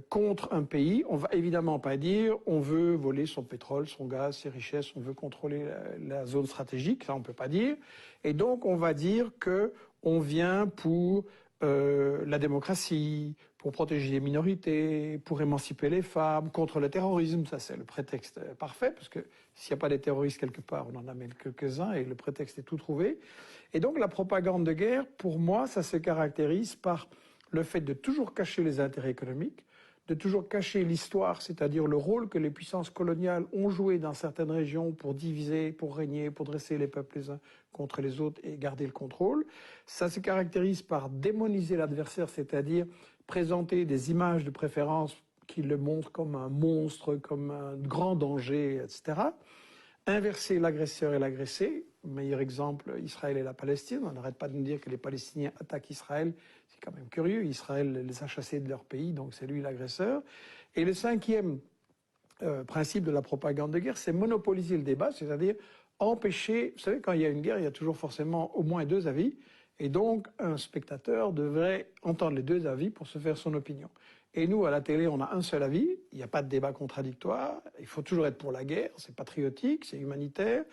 contre un pays, on va évidemment pas dire on veut voler son pétrole, son gaz, ses richesses, on veut contrôler la zone stratégique, ça on peut pas dire. Et donc on va dire que on vient pour la démocratie, pour protéger les minorités, pour émanciper les femmes, contre le terrorisme. Ça, c'est le prétexte parfait, parce que s'il n'y a pas des terroristes quelque part, on en amène quelques-uns et le prétexte est tout trouvé. Et donc, la propagande de guerre, pour moi, ça se caractérise par le fait de toujours cacher les intérêts économiques, de toujours cacher l'histoire, c'est-à-dire le rôle que les puissances coloniales ont joué dans certaines régions pour diviser, pour régner, pour dresser les peuples les uns contre les autres et garder le contrôle. Ça se caractérise par démoniser l'adversaire, c'est-à-dire présenter des images de préférence qui le montrent comme un monstre, comme un grand danger, etc. Inverser l'agresseur et l'agressé. Meilleur exemple, Israël et la Palestine. On n'arrête pas de nous dire que les Palestiniens attaquent Israël. C'est quand même curieux. Israël les a chassés de leur pays, donc c'est lui l'agresseur. Et le cinquième principe de la propagande de guerre, c'est monopoliser le débat, c'est-à-dire empêcher... Vous savez, quand il y a une guerre, il y a toujours forcément au moins deux avis. Et donc, un spectateur devrait entendre les deux avis pour se faire son opinion. Et nous, à la télé, on a un seul avis. Il n'y a pas de débat contradictoire. Il faut toujours être pour la guerre. C'est patriotique, c'est humanitaire.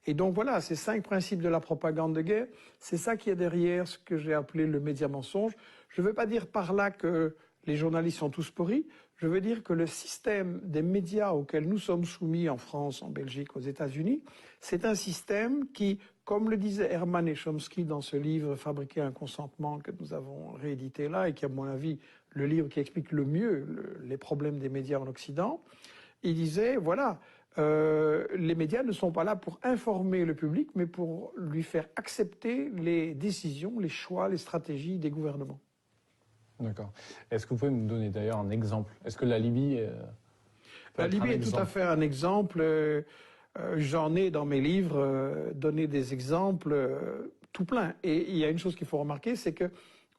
Et donc voilà, ces 5 principes de la propagande de guerre, c'est ça qui est derrière ce que j'ai appelé le média mensonge. Je ne veux pas dire par là que les journalistes sont tous pourris. Je veux dire que le système des médias auquel nous sommes soumis en France, en Belgique, aux États-Unis, c'est un système qui, comme le disaient Herman et Chomsky dans ce livre « Fabriquer un consentement » que nous avons réédité là, et qui, à mon avis, le livre qui explique le mieux les problèmes des médias en Occident, il disait, voilà, les médias ne sont pas là pour informer le public, mais pour lui faire accepter les décisions, les choix, les stratégies des gouvernements. D'accord. Est-ce que vous pouvez me donner d'ailleurs un exemple? Est-ce que la Libye... La Libye est tout à fait un exemple. J'en ai dans mes livres donné des exemples tout plein. Et il y a une chose qu'il faut remarquer, c'est que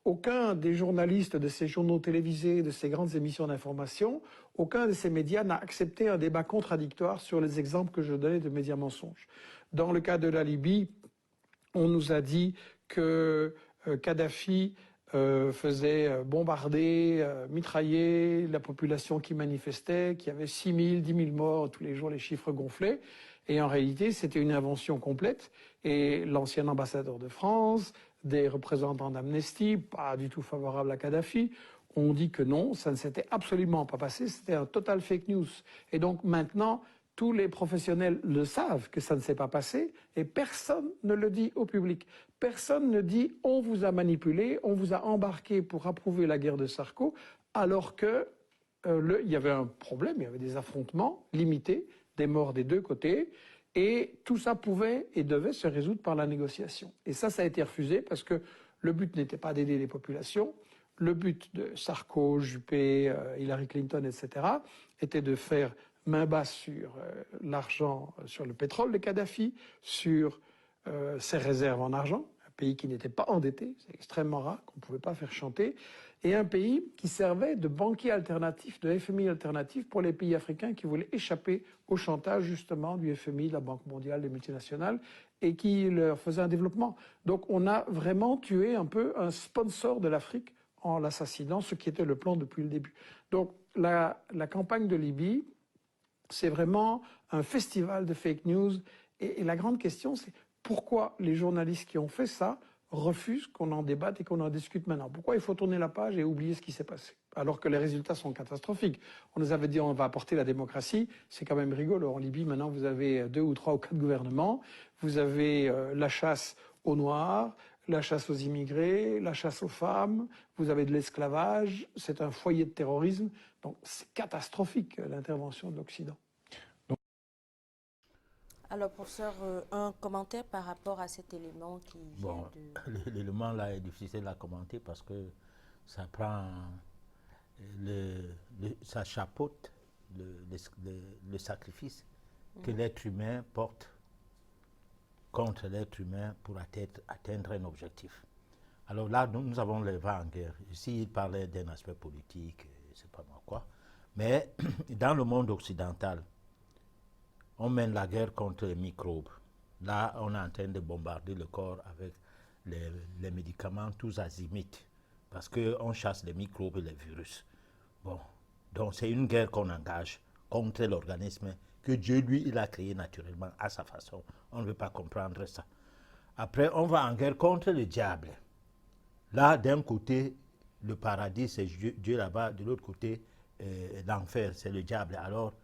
aucun des journalistes de ces journaux télévisés, de ces grandes émissions d'information, aucun de ces médias n'a accepté un débat contradictoire sur les exemples que je donnais de médias mensonges. Dans le cas de la Libye, on nous a dit que Kadhafi faisait bombarder, mitrailler la population qui manifestait, qu'il y avait 6 000, 10 000 morts, tous les jours les chiffres gonflaient. Et en réalité, c'était une invention complète. Et l'ancien ambassadeur de France, des représentants d'Amnesty, pas du tout favorables à Kadhafi, ont dit que non, ça ne s'était absolument pas passé, c'était un total fake news. Et donc maintenant, tous les professionnels le savent que ça ne s'est pas passé et personne ne le dit au public. Personne ne dit « on vous a manipulé, on vous a embarqué pour approuver la guerre de Sarko » alors que il y avait un problème, il y avait des affrontements limités, des morts des deux côtés. Et tout ça pouvait et devait se résoudre par la négociation. Et ça a été refusé parce que le but n'était pas d'aider les populations. Le but de Sarko, Juppé, Hillary Clinton, etc., était de faire main basse sur l'argent, sur le pétrole de Kadhafi, sur ses réserves en argent, un pays qui n'était pas endetté, c'est extrêmement rare, qu'on ne pouvait pas faire chanter, et un pays qui servait de banquier alternatif, de FMI alternatif pour les pays africains qui voulaient échapper au chantage justement du FMI, de la Banque mondiale, des multinationales, et qui leur faisait un développement. Donc on a vraiment tué un peu un sponsor de l'Afrique en l'assassinant, ce qui était le plan depuis le début. Donc la campagne de Libye, c'est vraiment un festival de fake news. Et la grande question, c'est pourquoi les journalistes qui ont fait ça refusent qu'on en débatte et qu'on en discute maintenant. Pourquoi il faut tourner la page et oublier ce qui s'est passé, alors que les résultats sont catastrophiques. On nous avait dit on va apporter la démocratie, c'est quand même rigolo. En Libye, maintenant, vous avez 2 ou 3 ou 4 gouvernements, vous avez la chasse aux Noirs, la chasse aux immigrés, la chasse aux femmes, vous avez de l'esclavage, c'est un foyer de terrorisme. Donc c'est catastrophique l'intervention de l'Occident. Alors, professeur, un commentaire par rapport à cet élément qui vient Bon, de... l'élément là est difficile à commenter parce que ça prend, ça chapeaute le sacrifice que l'être humain porte contre l'être humain pour atteindre un objectif. Alors là, nous avons les vents en guerre. Ici, il parlait d'un aspect politique, c'est pas moi quoi. Mais dans le monde occidental, on mène la guerre contre les microbes. Là, on est en train de bombarder le corps avec les médicaments tous azimuts, parce qu'on chasse les microbes et les virus. Bon, donc c'est une guerre qu'on engage contre l'organisme que Dieu, lui, il a créé naturellement à sa façon. On ne veut pas comprendre ça. Après, on va en guerre contre le diable. Là, d'un côté, le paradis, c'est Dieu là-bas. De l'autre côté, l'enfer, c'est le diable. Alors,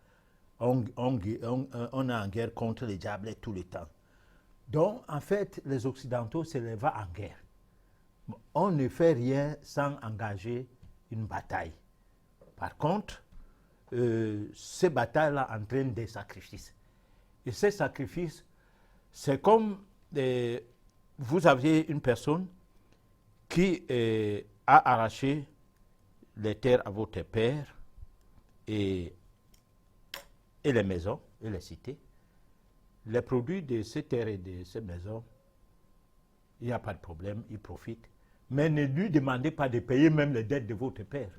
on est en guerre contre le diable tout le temps. Donc, en fait, les Occidentaux, c'est les va en guerre. On ne fait rien sans engager une bataille. Par contre, ces batailles-là entraînent des sacrifices. Et ces sacrifices, c'est comme vous aviez une personne qui a arraché les terres à votre père et les maisons et les cités. Les produits de ces terres et de ces maisons, il n'y a pas de problème, il profite. Mais ne lui demandez pas de payer même les dettes de votre père.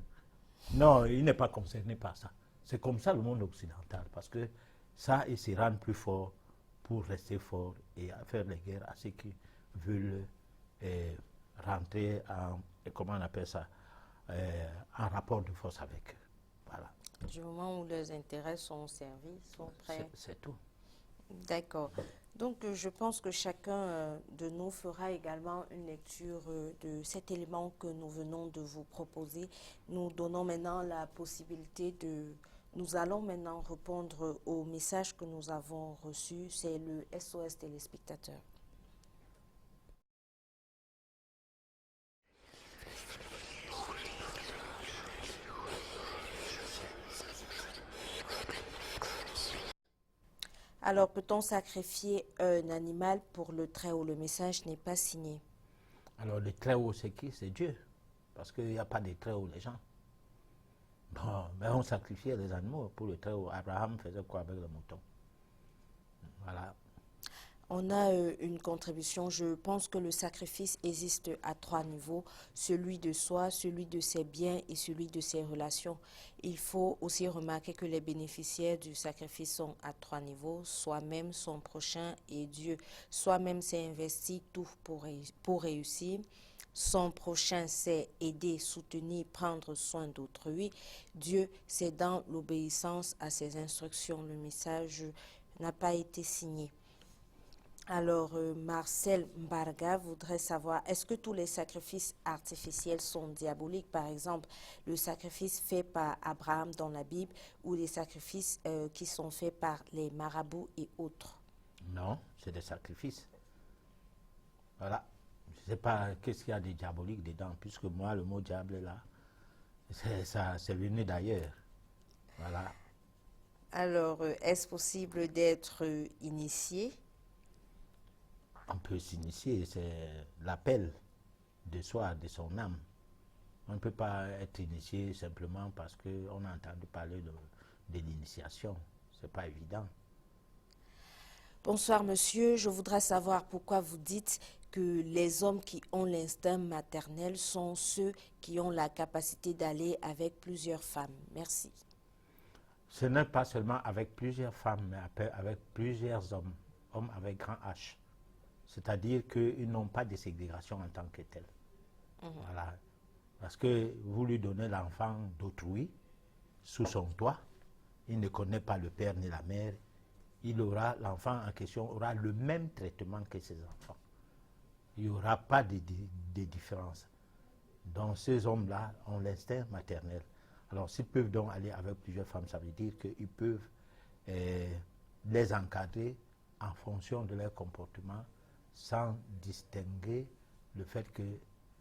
Non, il n'est pas concerné par ça. C'est comme ça le monde occidental, parce que ça, ils se rendent plus forts pour rester forts et faire les guerres à ceux qui veulent rentrer en, comment on appelle ça, en rapport de force avec eux. Voilà. Du moment où leurs intérêts sont servis, sont prêts. C'est tout. D'accord. Donc, je pense que chacun de nous fera également une lecture de cet élément que nous venons de vous proposer. Nous donnons maintenant la possibilité de... Nous allons maintenant répondre au message que nous avons reçu. C'est le SOS téléspectateur. Alors, peut-on sacrifier un animal pour le Très-Haut? Le message n'est pas signé. Alors, le Très-Haut, c'est qui? C'est Dieu. Parce qu'il n'y a pas de Très-Haut, les gens. Bon, mais on sacrifiait les animaux pour le Très-Haut. Abraham faisait quoi avec le mouton? Voilà. On a une contribution. Je pense que le sacrifice existe à 3 niveaux, celui de soi, celui de ses biens et celui de ses relations. Il faut aussi remarquer que les bénéficiaires du sacrifice sont à 3 niveaux, soi-même, son prochain et Dieu. Soi-même s'est investi tout pour réussir. Son prochain, c'est aider, soutenir, prendre soin d'autrui. Dieu, c'est dans l'obéissance à ses instructions. Le message n'a pas été signé. Alors, Marcel Mbarga voudrait savoir, est-ce que tous les sacrifices artificiels sont diaboliques? Par exemple, le sacrifice fait par Abraham dans la Bible ou les sacrifices qui sont faits par les marabouts et autres? Non, c'est des sacrifices. Voilà. Je ne sais pas qu'est-ce qu'il y a de diabolique dedans, puisque moi, le mot diable, là, c'est venu d'ailleurs. Voilà. Alors, est-ce possible d'être initié? On peut s'initier, c'est l'appel de soi, de son âme. On ne peut pas être initié simplement parce qu'on a entendu parler de l'initiation. Ce n'est pas évident. Bonsoir monsieur, je voudrais savoir pourquoi vous dites que les hommes qui ont l'instinct maternel sont ceux qui ont la capacité d'aller avec plusieurs femmes. Merci. Ce n'est pas seulement avec plusieurs femmes, mais avec plusieurs hommes, hommes avec grand H. C'est-à-dire qu'ils n'ont pas de ségrégation en tant que tels. Voilà. Parce que vous lui donnez l'enfant d'autrui, sous son toit, il ne connaît pas le père ni la mère, l'enfant en question aura le même traitement que ses enfants. Il n'y aura pas de différence. Donc ces hommes-là ont l'instinct maternel. Alors s'ils peuvent donc aller avec plusieurs femmes, ça veut dire qu'ils peuvent les encadrer en fonction de leur comportement sans distinguer le fait que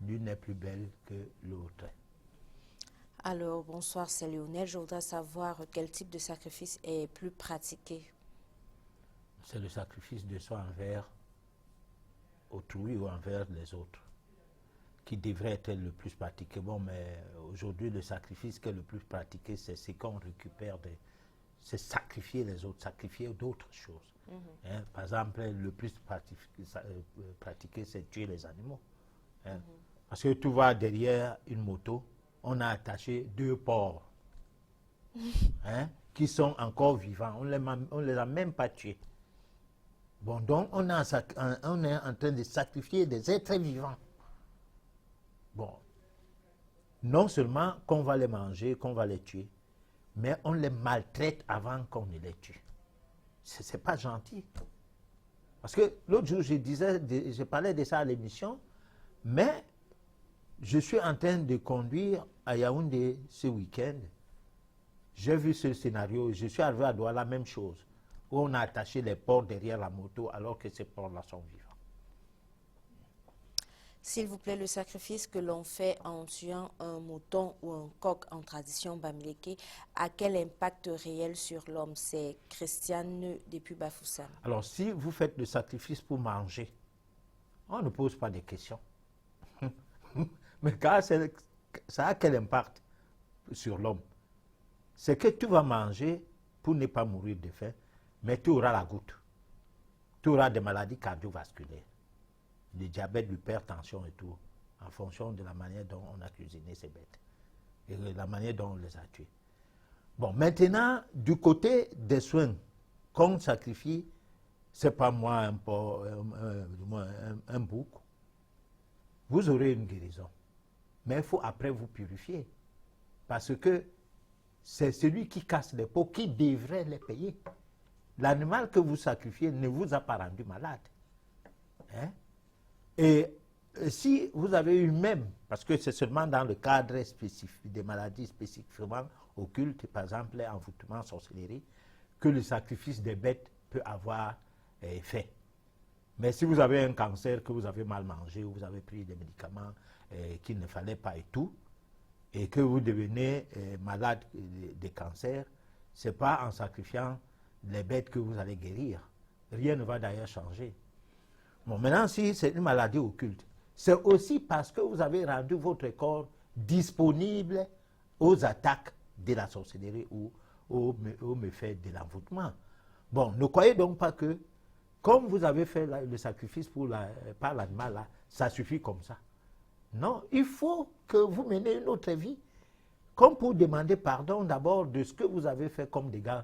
l'une est plus belle que l'autre. Alors bonsoir, c'est Lionel. Je voudrais savoir quel type de sacrifice est plus pratiqué. C'est le sacrifice de soi envers autrui ou envers les autres qui devrait être le plus pratiqué. Bon, mais aujourd'hui, le sacrifice qui est le plus pratiqué, c'est ce qu'on récupère, c'est sacrifier les autres, sacrifier d'autres choses. Hein? Par exemple, le plus pratiqué, c'est tuer les animaux. Hein? Parce que tu vois derrière une moto, on a attaché 2 porcs hein, qui sont encore vivants. On ne les a même pas tués. Bon, donc on est en train de sacrifier des êtres vivants. Bon, non seulement qu'on va les manger, qu'on va les tuer, mais on les maltraite avant qu'on ne les tue. Ce n'est pas gentil. Parce que l'autre jour, je parlais de ça à l'émission, mais je suis en train de conduire à Yaoundé ce week-end. J'ai vu ce scénario, je suis arrivé à Douala, la même chose, où on a attaché les porcs derrière la moto alors que ces porcs-là sont vivants. S'il vous plaît, le sacrifice que l'on fait en tuant un mouton ou un coq en tradition bamileke a quel impact réel sur l'homme? C'est Christiane depuis Bafoussam. Alors, si vous faites le sacrifice pour manger, on ne pose pas de questions. Mais ça a quel impact sur l'homme? C'est que tu vas manger pour ne pas mourir de faim, mais tu auras la goutte. Tu auras des maladies cardiovasculaires, le diabète, l'hypertension et tout, en fonction de la manière dont on a cuisiné ces bêtes et de la manière dont on les a tuées. Bon, maintenant, du côté des soins qu'on sacrifie, c'est pas moi un bouc. Vous aurez une guérison. Mais il faut après vous purifier. Parce que c'est celui qui casse les pots qui devrait les payer. L'animal que vous sacrifiez ne vous a pas rendu malade. Hein? Et si vous avez eu même, parce que c'est seulement dans le cadre spécifique, des maladies spécifiquement occultes, par exemple envoûtement, sorcellerie, que le sacrifice des bêtes peut avoir effet. Mais si vous avez un cancer, que vous avez mal mangé, ou vous avez pris des médicaments qu'il ne fallait pas et tout, et que vous devenez malade de cancer, ce n'est pas en sacrifiant les bêtes que vous allez guérir. Rien ne va d'ailleurs changer. Bon, maintenant, si c'est une maladie occulte, c'est aussi parce que vous avez rendu votre corps disponible aux attaques de la sorcellerie ou aux méfaits de l'envoûtement. Bon, ne croyez donc pas que, comme vous avez fait le sacrifice par l'animal, là, ça suffit comme ça. Non, il faut que vous meniez une autre vie, comme pour demander pardon d'abord de ce que vous avez fait comme dégâts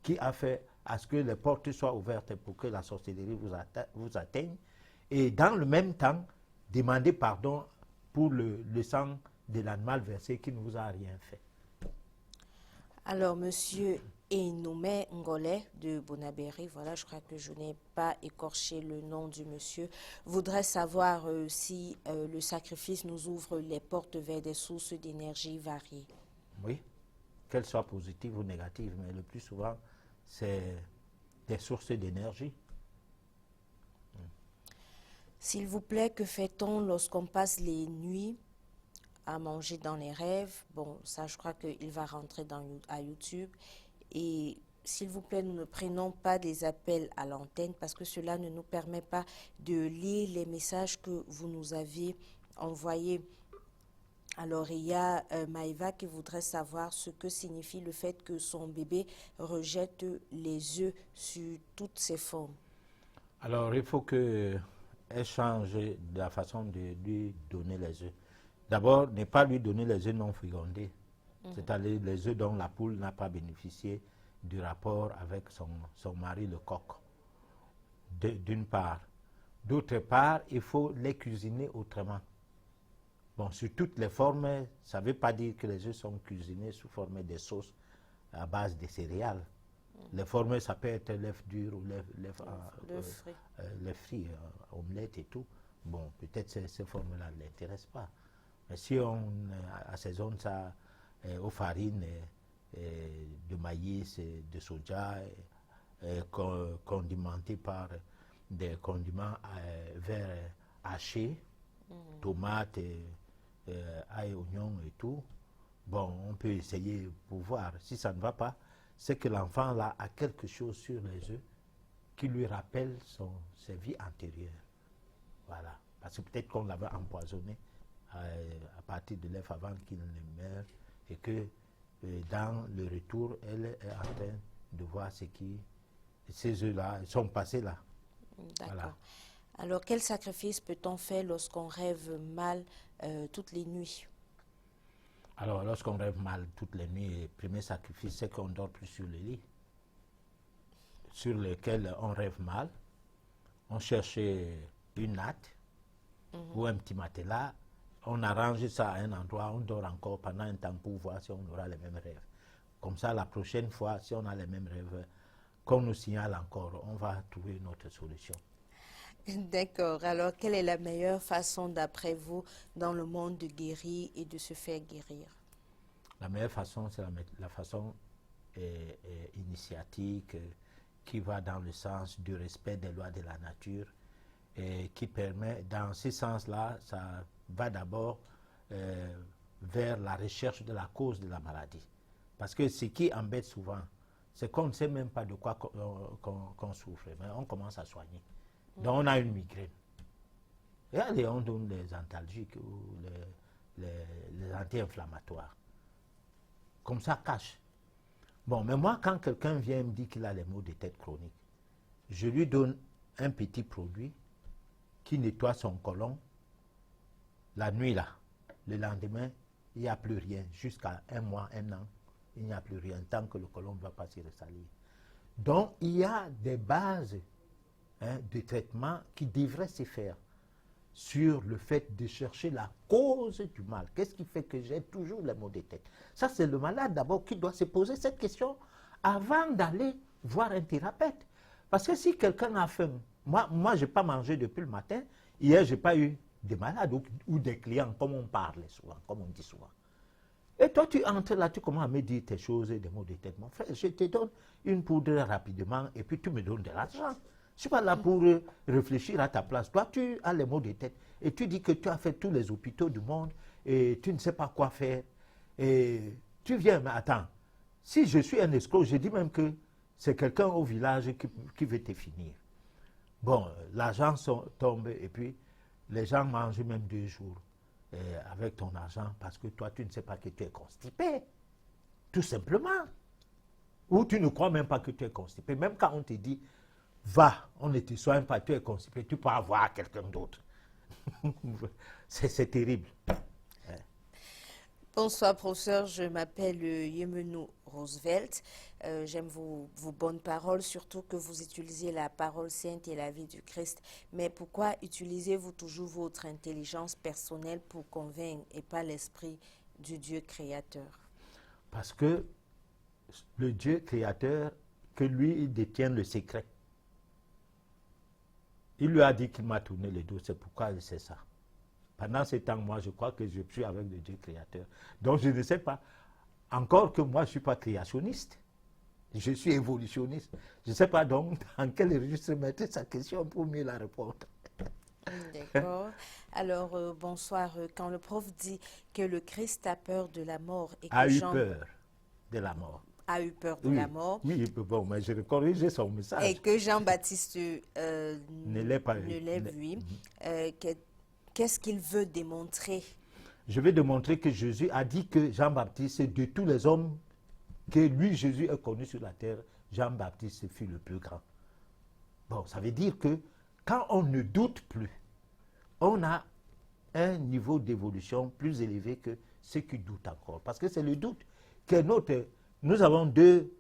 qui a fait à ce que les portes soient ouvertes pour que la sorcellerie vous atteigne, et dans le même temps, demander pardon pour le sang de l'animal versé qui ne vous a rien fait. Alors, monsieur Enome Ngolé de Bonabéry, voilà, je crois que je n'ai pas écorché le nom du monsieur, voudrait savoir si le sacrifice nous ouvre les portes vers des sources d'énergie variées. Oui, qu'elles soient positives ou négatives, mais le plus souvent, c'est des sources d'énergie. S'il vous plaît, que fait-on lorsqu'on passe les nuits à manger dans les rêves? Bon, ça, je crois qu'il va rentrer à YouTube. Et s'il vous plaît, nous ne prenons pas des appels à l'antenne parce que cela ne nous permet pas de lire les messages que vous nous avez envoyés. Alors, il y a Maïva qui voudrait savoir ce que signifie le fait que son bébé rejette les œufs sur toutes ses formes. Alors, il faut qu'elle change de la façon de lui donner les œufs. D'abord, ne pas lui donner les œufs non fécondés, c'est-à-dire les œufs dont la poule n'a pas bénéficié du rapport avec son mari, le coq, d'une part. D'autre part, il faut les cuisiner autrement. Bon, sur toutes les formes, ça ne veut pas dire que les œufs sont cuisinés sous forme de sauce à base de céréales. Les formes, ça peut être l'œuf dur ou l'œuf frit, omelette et tout. Bon, peut-être ces formes-là ne l'intéressent pas. Mais si on assaisonne ça aux farines de maïs, de soja, condimenté par des condiments verts hachés, tomates, ail, oignons et tout, bon, on peut essayer pour voir. Si ça ne va pas, c'est que l'enfant là a quelque chose sur les œufs qui lui rappelle ses vies antérieures. Voilà. Parce que peut-être qu'on l'avait empoisonné à partir de l'œuf avant qu'il ne meure et que dans le retour, elle est en train de voir ces œufs-là sont passés là. D'accord. Voilà. Alors, quel sacrifice peut-on faire lorsqu'on rêve mal toutes les nuits? Alors, lorsqu'on rêve mal toutes les nuits, le premier sacrifice, c'est qu'on ne dort plus sur le lit sur lequel on rêve mal. On cherche une natte ou un petit matelas. On arrange ça à un endroit, on dort encore pendant un temps pour voir si on aura les mêmes rêves. Comme ça, la prochaine fois, si on a les mêmes rêves, qu'on nous signale encore, on va trouver une autre solution. D'accord. Alors, quelle est la meilleure façon, d'après vous, dans le monde de guérir et de se faire guérir? La meilleure façon, c'est la façon initiatique qui va dans le sens du respect des lois de la nature et qui permet, dans ce sens-là, ça va d'abord vers la recherche de la cause de la maladie. Parce que ce qui embête souvent, c'est qu'on ne sait même pas de quoi qu'on souffre, mais on commence à soigner. Donc on a une migraine. Et allez, on donne les antalgiques ou les anti-inflammatoires. Comme ça, cache. Bon, mais moi, quand quelqu'un vient me dire qu'il a les maux de tête chroniques, je lui donne un petit produit qui nettoie son côlon la nuit là. Le lendemain, il n'y a plus rien. Jusqu'à un mois, un an, il n'y a plus rien tant que le côlon ne va pas se ressalir. Donc, il y a des bases de traitement qui devraient se faire sur le fait de chercher la cause du mal. Qu'est-ce qui fait que j'ai toujours les maux de tête? Ça, c'est le malade d'abord qui doit se poser cette question avant d'aller voir un thérapeute. Parce que si quelqu'un a faim, moi je n'ai pas mangé depuis le matin, hier, je n'ai pas eu de malades ou des clients, comme on parle souvent, comme on dit souvent. Et toi, tu entres là, tu commences à me dire tes choses et des maux de tête. Mon frère, je te donne une poudre rapidement et puis tu me donnes de l'argent. Je ne suis pas là pour réfléchir à ta place. Toi, tu as les maux de tête et tu dis que tu as fait tous les hôpitaux du monde et tu ne sais pas quoi faire. Et tu viens, mais attends, si je suis un escroc, je dis même que c'est quelqu'un au village qui veut te finir. Bon, l'argent tombe et puis les gens mangent même 2 jours avec ton argent parce que toi, tu ne sais pas que tu es constipé. Tout simplement. Ou tu ne crois même pas que tu es constipé. Même quand on te dit, va, on ne te soigne pas, tu es constipé, tu peux avoir quelqu'un d'autre. C'est terrible. Bonsoir, professeur. Je m'appelle Yemenou Roosevelt. J'aime vos bonnes paroles, surtout que vous utilisez la parole sainte et la vie du Christ. Mais pourquoi utilisez-vous toujours votre intelligence personnelle pour convaincre et pas l'esprit du Dieu créateur? Parce que le Dieu créateur, que lui, il détient le secret. Il lui a dit qu'il m'a tourné le dos, c'est pourquoi il sait ça. Pendant ce temps, moi, je crois que je suis avec le Dieu créateur. Donc, je ne sais pas. Encore que moi, je ne suis pas créationniste. Je suis évolutionniste. Je ne sais pas donc dans quel registre mettre sa question pour mieux la répondre. D'accord. Alors, bonsoir. Quand le prof dit que le Christ a peur de la mort et que A eu Jean peur de la mort. a eu peur de Oui, la mort oui, bon, mais je corrige son message. et que Jean-Baptiste Ne l'ait pas ne l'ait vu. vu, qu'est-ce qu'il veut démontrer? je vais démontrer que Jésus a dit que Jean-Baptiste, de tous les hommes que lui, Jésus, a connus sur la terre, Jean-Baptiste fut le plus grand. Bon, ça veut dire que quand on ne doute plus, on a un niveau d'évolution plus élevé que ceux qui doutent encore. Parce que c'est le doute qui est notre... Nous avons deux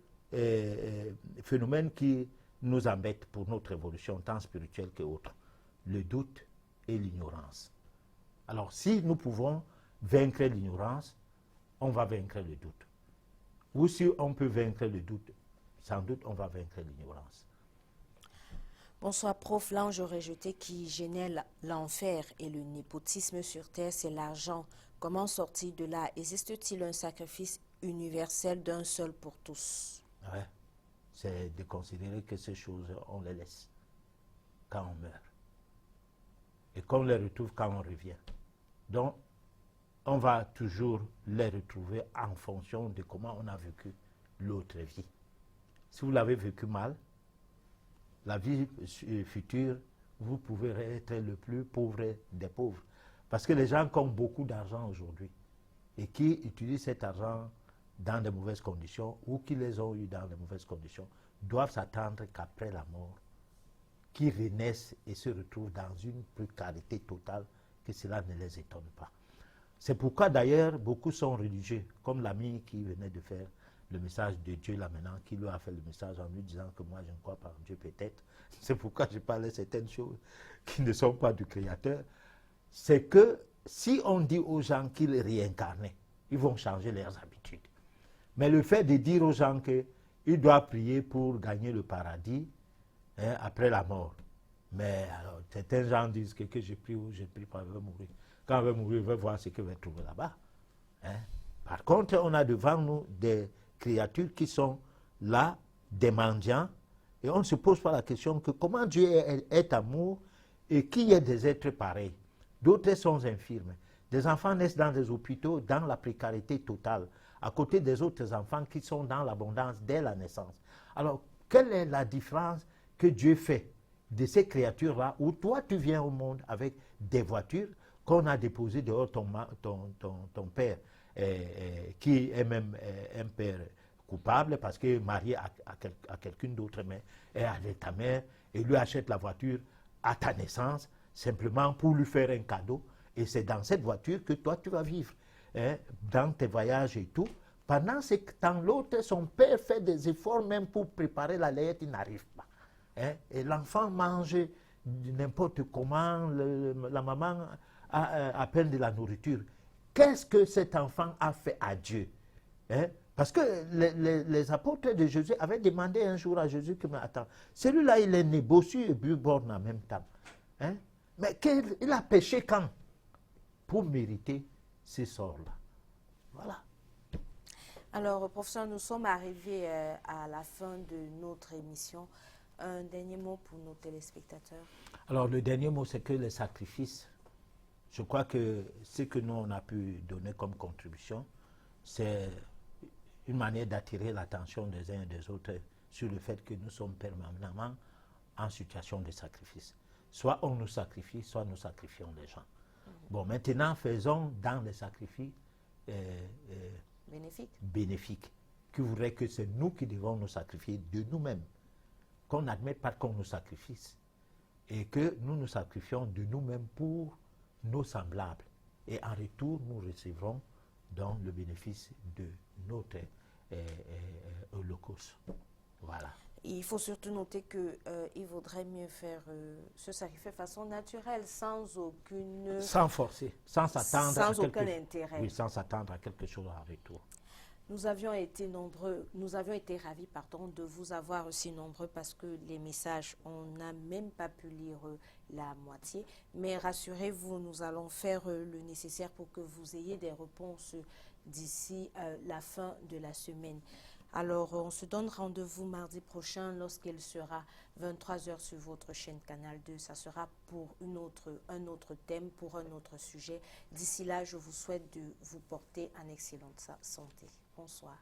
phénomènes qui nous embêtent pour notre évolution, tant spirituelle qu'autre. Le doute et l'ignorance. Alors, si nous pouvons vaincre l'ignorance, on va vaincre le doute. Ou si on peut vaincre le doute, sans doute on va vaincre l'ignorance. Bonsoir, prof. L'ange rejeté qui gênait l'enfer et le népotisme sur terre, c'est l'argent. Comment sortir de là? Existe-t-il un sacrifice universel d'un seul pour tous? Ouais. C'est de considérer que ces choses, on les laisse quand on meurt. Et qu'on les retrouve quand on revient. Donc, on va toujours les retrouver en fonction de comment on a vécu l'autre vie. Si vous l'avez vécu mal, la vie future, vous pouvez être le plus pauvre des pauvres. Parce que les gens qui ont beaucoup d'argent aujourd'hui et qui utilisent cet argent dans de mauvaises conditions ou qui les ont eu dans de mauvaises conditions doivent s'attendre qu'après la mort, qu'ils renaissent et se retrouvent dans une précarité totale, que cela ne les étonne pas. C'est pourquoi d'ailleurs beaucoup sont religieux, comme l'ami qui venait de faire le message de Dieu là maintenant, qui lui a fait le message en lui disant que moi je ne crois pas en Dieu peut-être. C'est pourquoi je parlais de certaines choses qui ne sont pas du Créateur. C'est que si on dit aux gens qu'ils réincarnent, ils vont changer leurs habitudes. Mais le fait de dire aux gens qu'ils doivent prier pour gagner le paradis après la mort. Mais alors, certains gens disent que je prie ou je ne prie pas, je vais mourir. Quand je vais mourir, je vais voir ce que je vais trouver là-bas. Par contre, on a devant nous des créatures qui sont là, des mendiants, et on ne se pose pas la question que comment Dieu est amour et qu'il y ait des êtres pareils. D'autres sont infirmes. Des enfants naissent dans des hôpitaux, dans la précarité totale, à côté des autres enfants qui sont dans l'abondance dès la naissance. Alors, quelle est la différence que Dieu fait de ces créatures-là, où toi tu viens au monde avec des voitures qu'on a déposées dehors ton père, qui est même un père coupable parce que marié à quelqu'un d'autre, mais avec ta mère, et lui achète la voiture à ta naissance, simplement pour lui faire un cadeau, et c'est dans cette voiture que toi tu vas vivre, dans tes voyages et tout. Pendant ce temps, l'autre, son père fait des efforts même pour préparer la layette, il n'arrive pas. Et l'enfant mange n'importe comment, la maman a à peine de la nourriture. Qu'est-ce que cet enfant a fait à Dieu? Parce que les apôtres de Jésus avaient demandé un jour à Jésus que, mais attends, celui-là il est né bossu et bu-borne en même temps. Mais il a péché quand? Pour mériter ces sorts-là. Voilà. Alors, professeur, nous sommes arrivés à la fin de notre émission. Un dernier mot pour nos téléspectateurs. Alors, le dernier mot, c'est que les sacrifices, je crois que ce que nous, on a pu donner comme contribution, c'est une manière d'attirer l'attention des uns et des autres sur le fait que nous sommes permanemment en situation de sacrifice. Soit on nous sacrifie, soit nous sacrifions les gens. Bon, maintenant, faisons dans les sacrifices bénéfiques, qui voudrait que c'est nous qui devons nous sacrifier de nous-mêmes. Qu'on n'admette pas qu'on nous sacrifie et que nous nous sacrifions de nous-mêmes pour nos semblables. Et en retour, nous recevrons donc le bénéfice de notre holocauste. Voilà. Il faut surtout noter qu'il vaudrait mieux faire ce sacrifice de façon naturelle, sans aucune... Sans forcer, sans s'attendre à aucun intérêt. Oui, sans s'attendre à quelque chose en retour. Nous avions été nombreux, nous avions été ravis, de vous avoir aussi nombreux parce que les messages, on n'a même pas pu lire la moitié. Mais rassurez-vous, nous allons faire le nécessaire pour que vous ayez des réponses d'ici la fin de la semaine. Alors, on se donne rendez-vous mardi prochain lorsqu'il sera 23h sur votre chaîne Canal 2. Ça sera pour un autre thème, pour un autre sujet. D'ici là, je vous souhaite de vous porter en excellente santé. Bonsoir.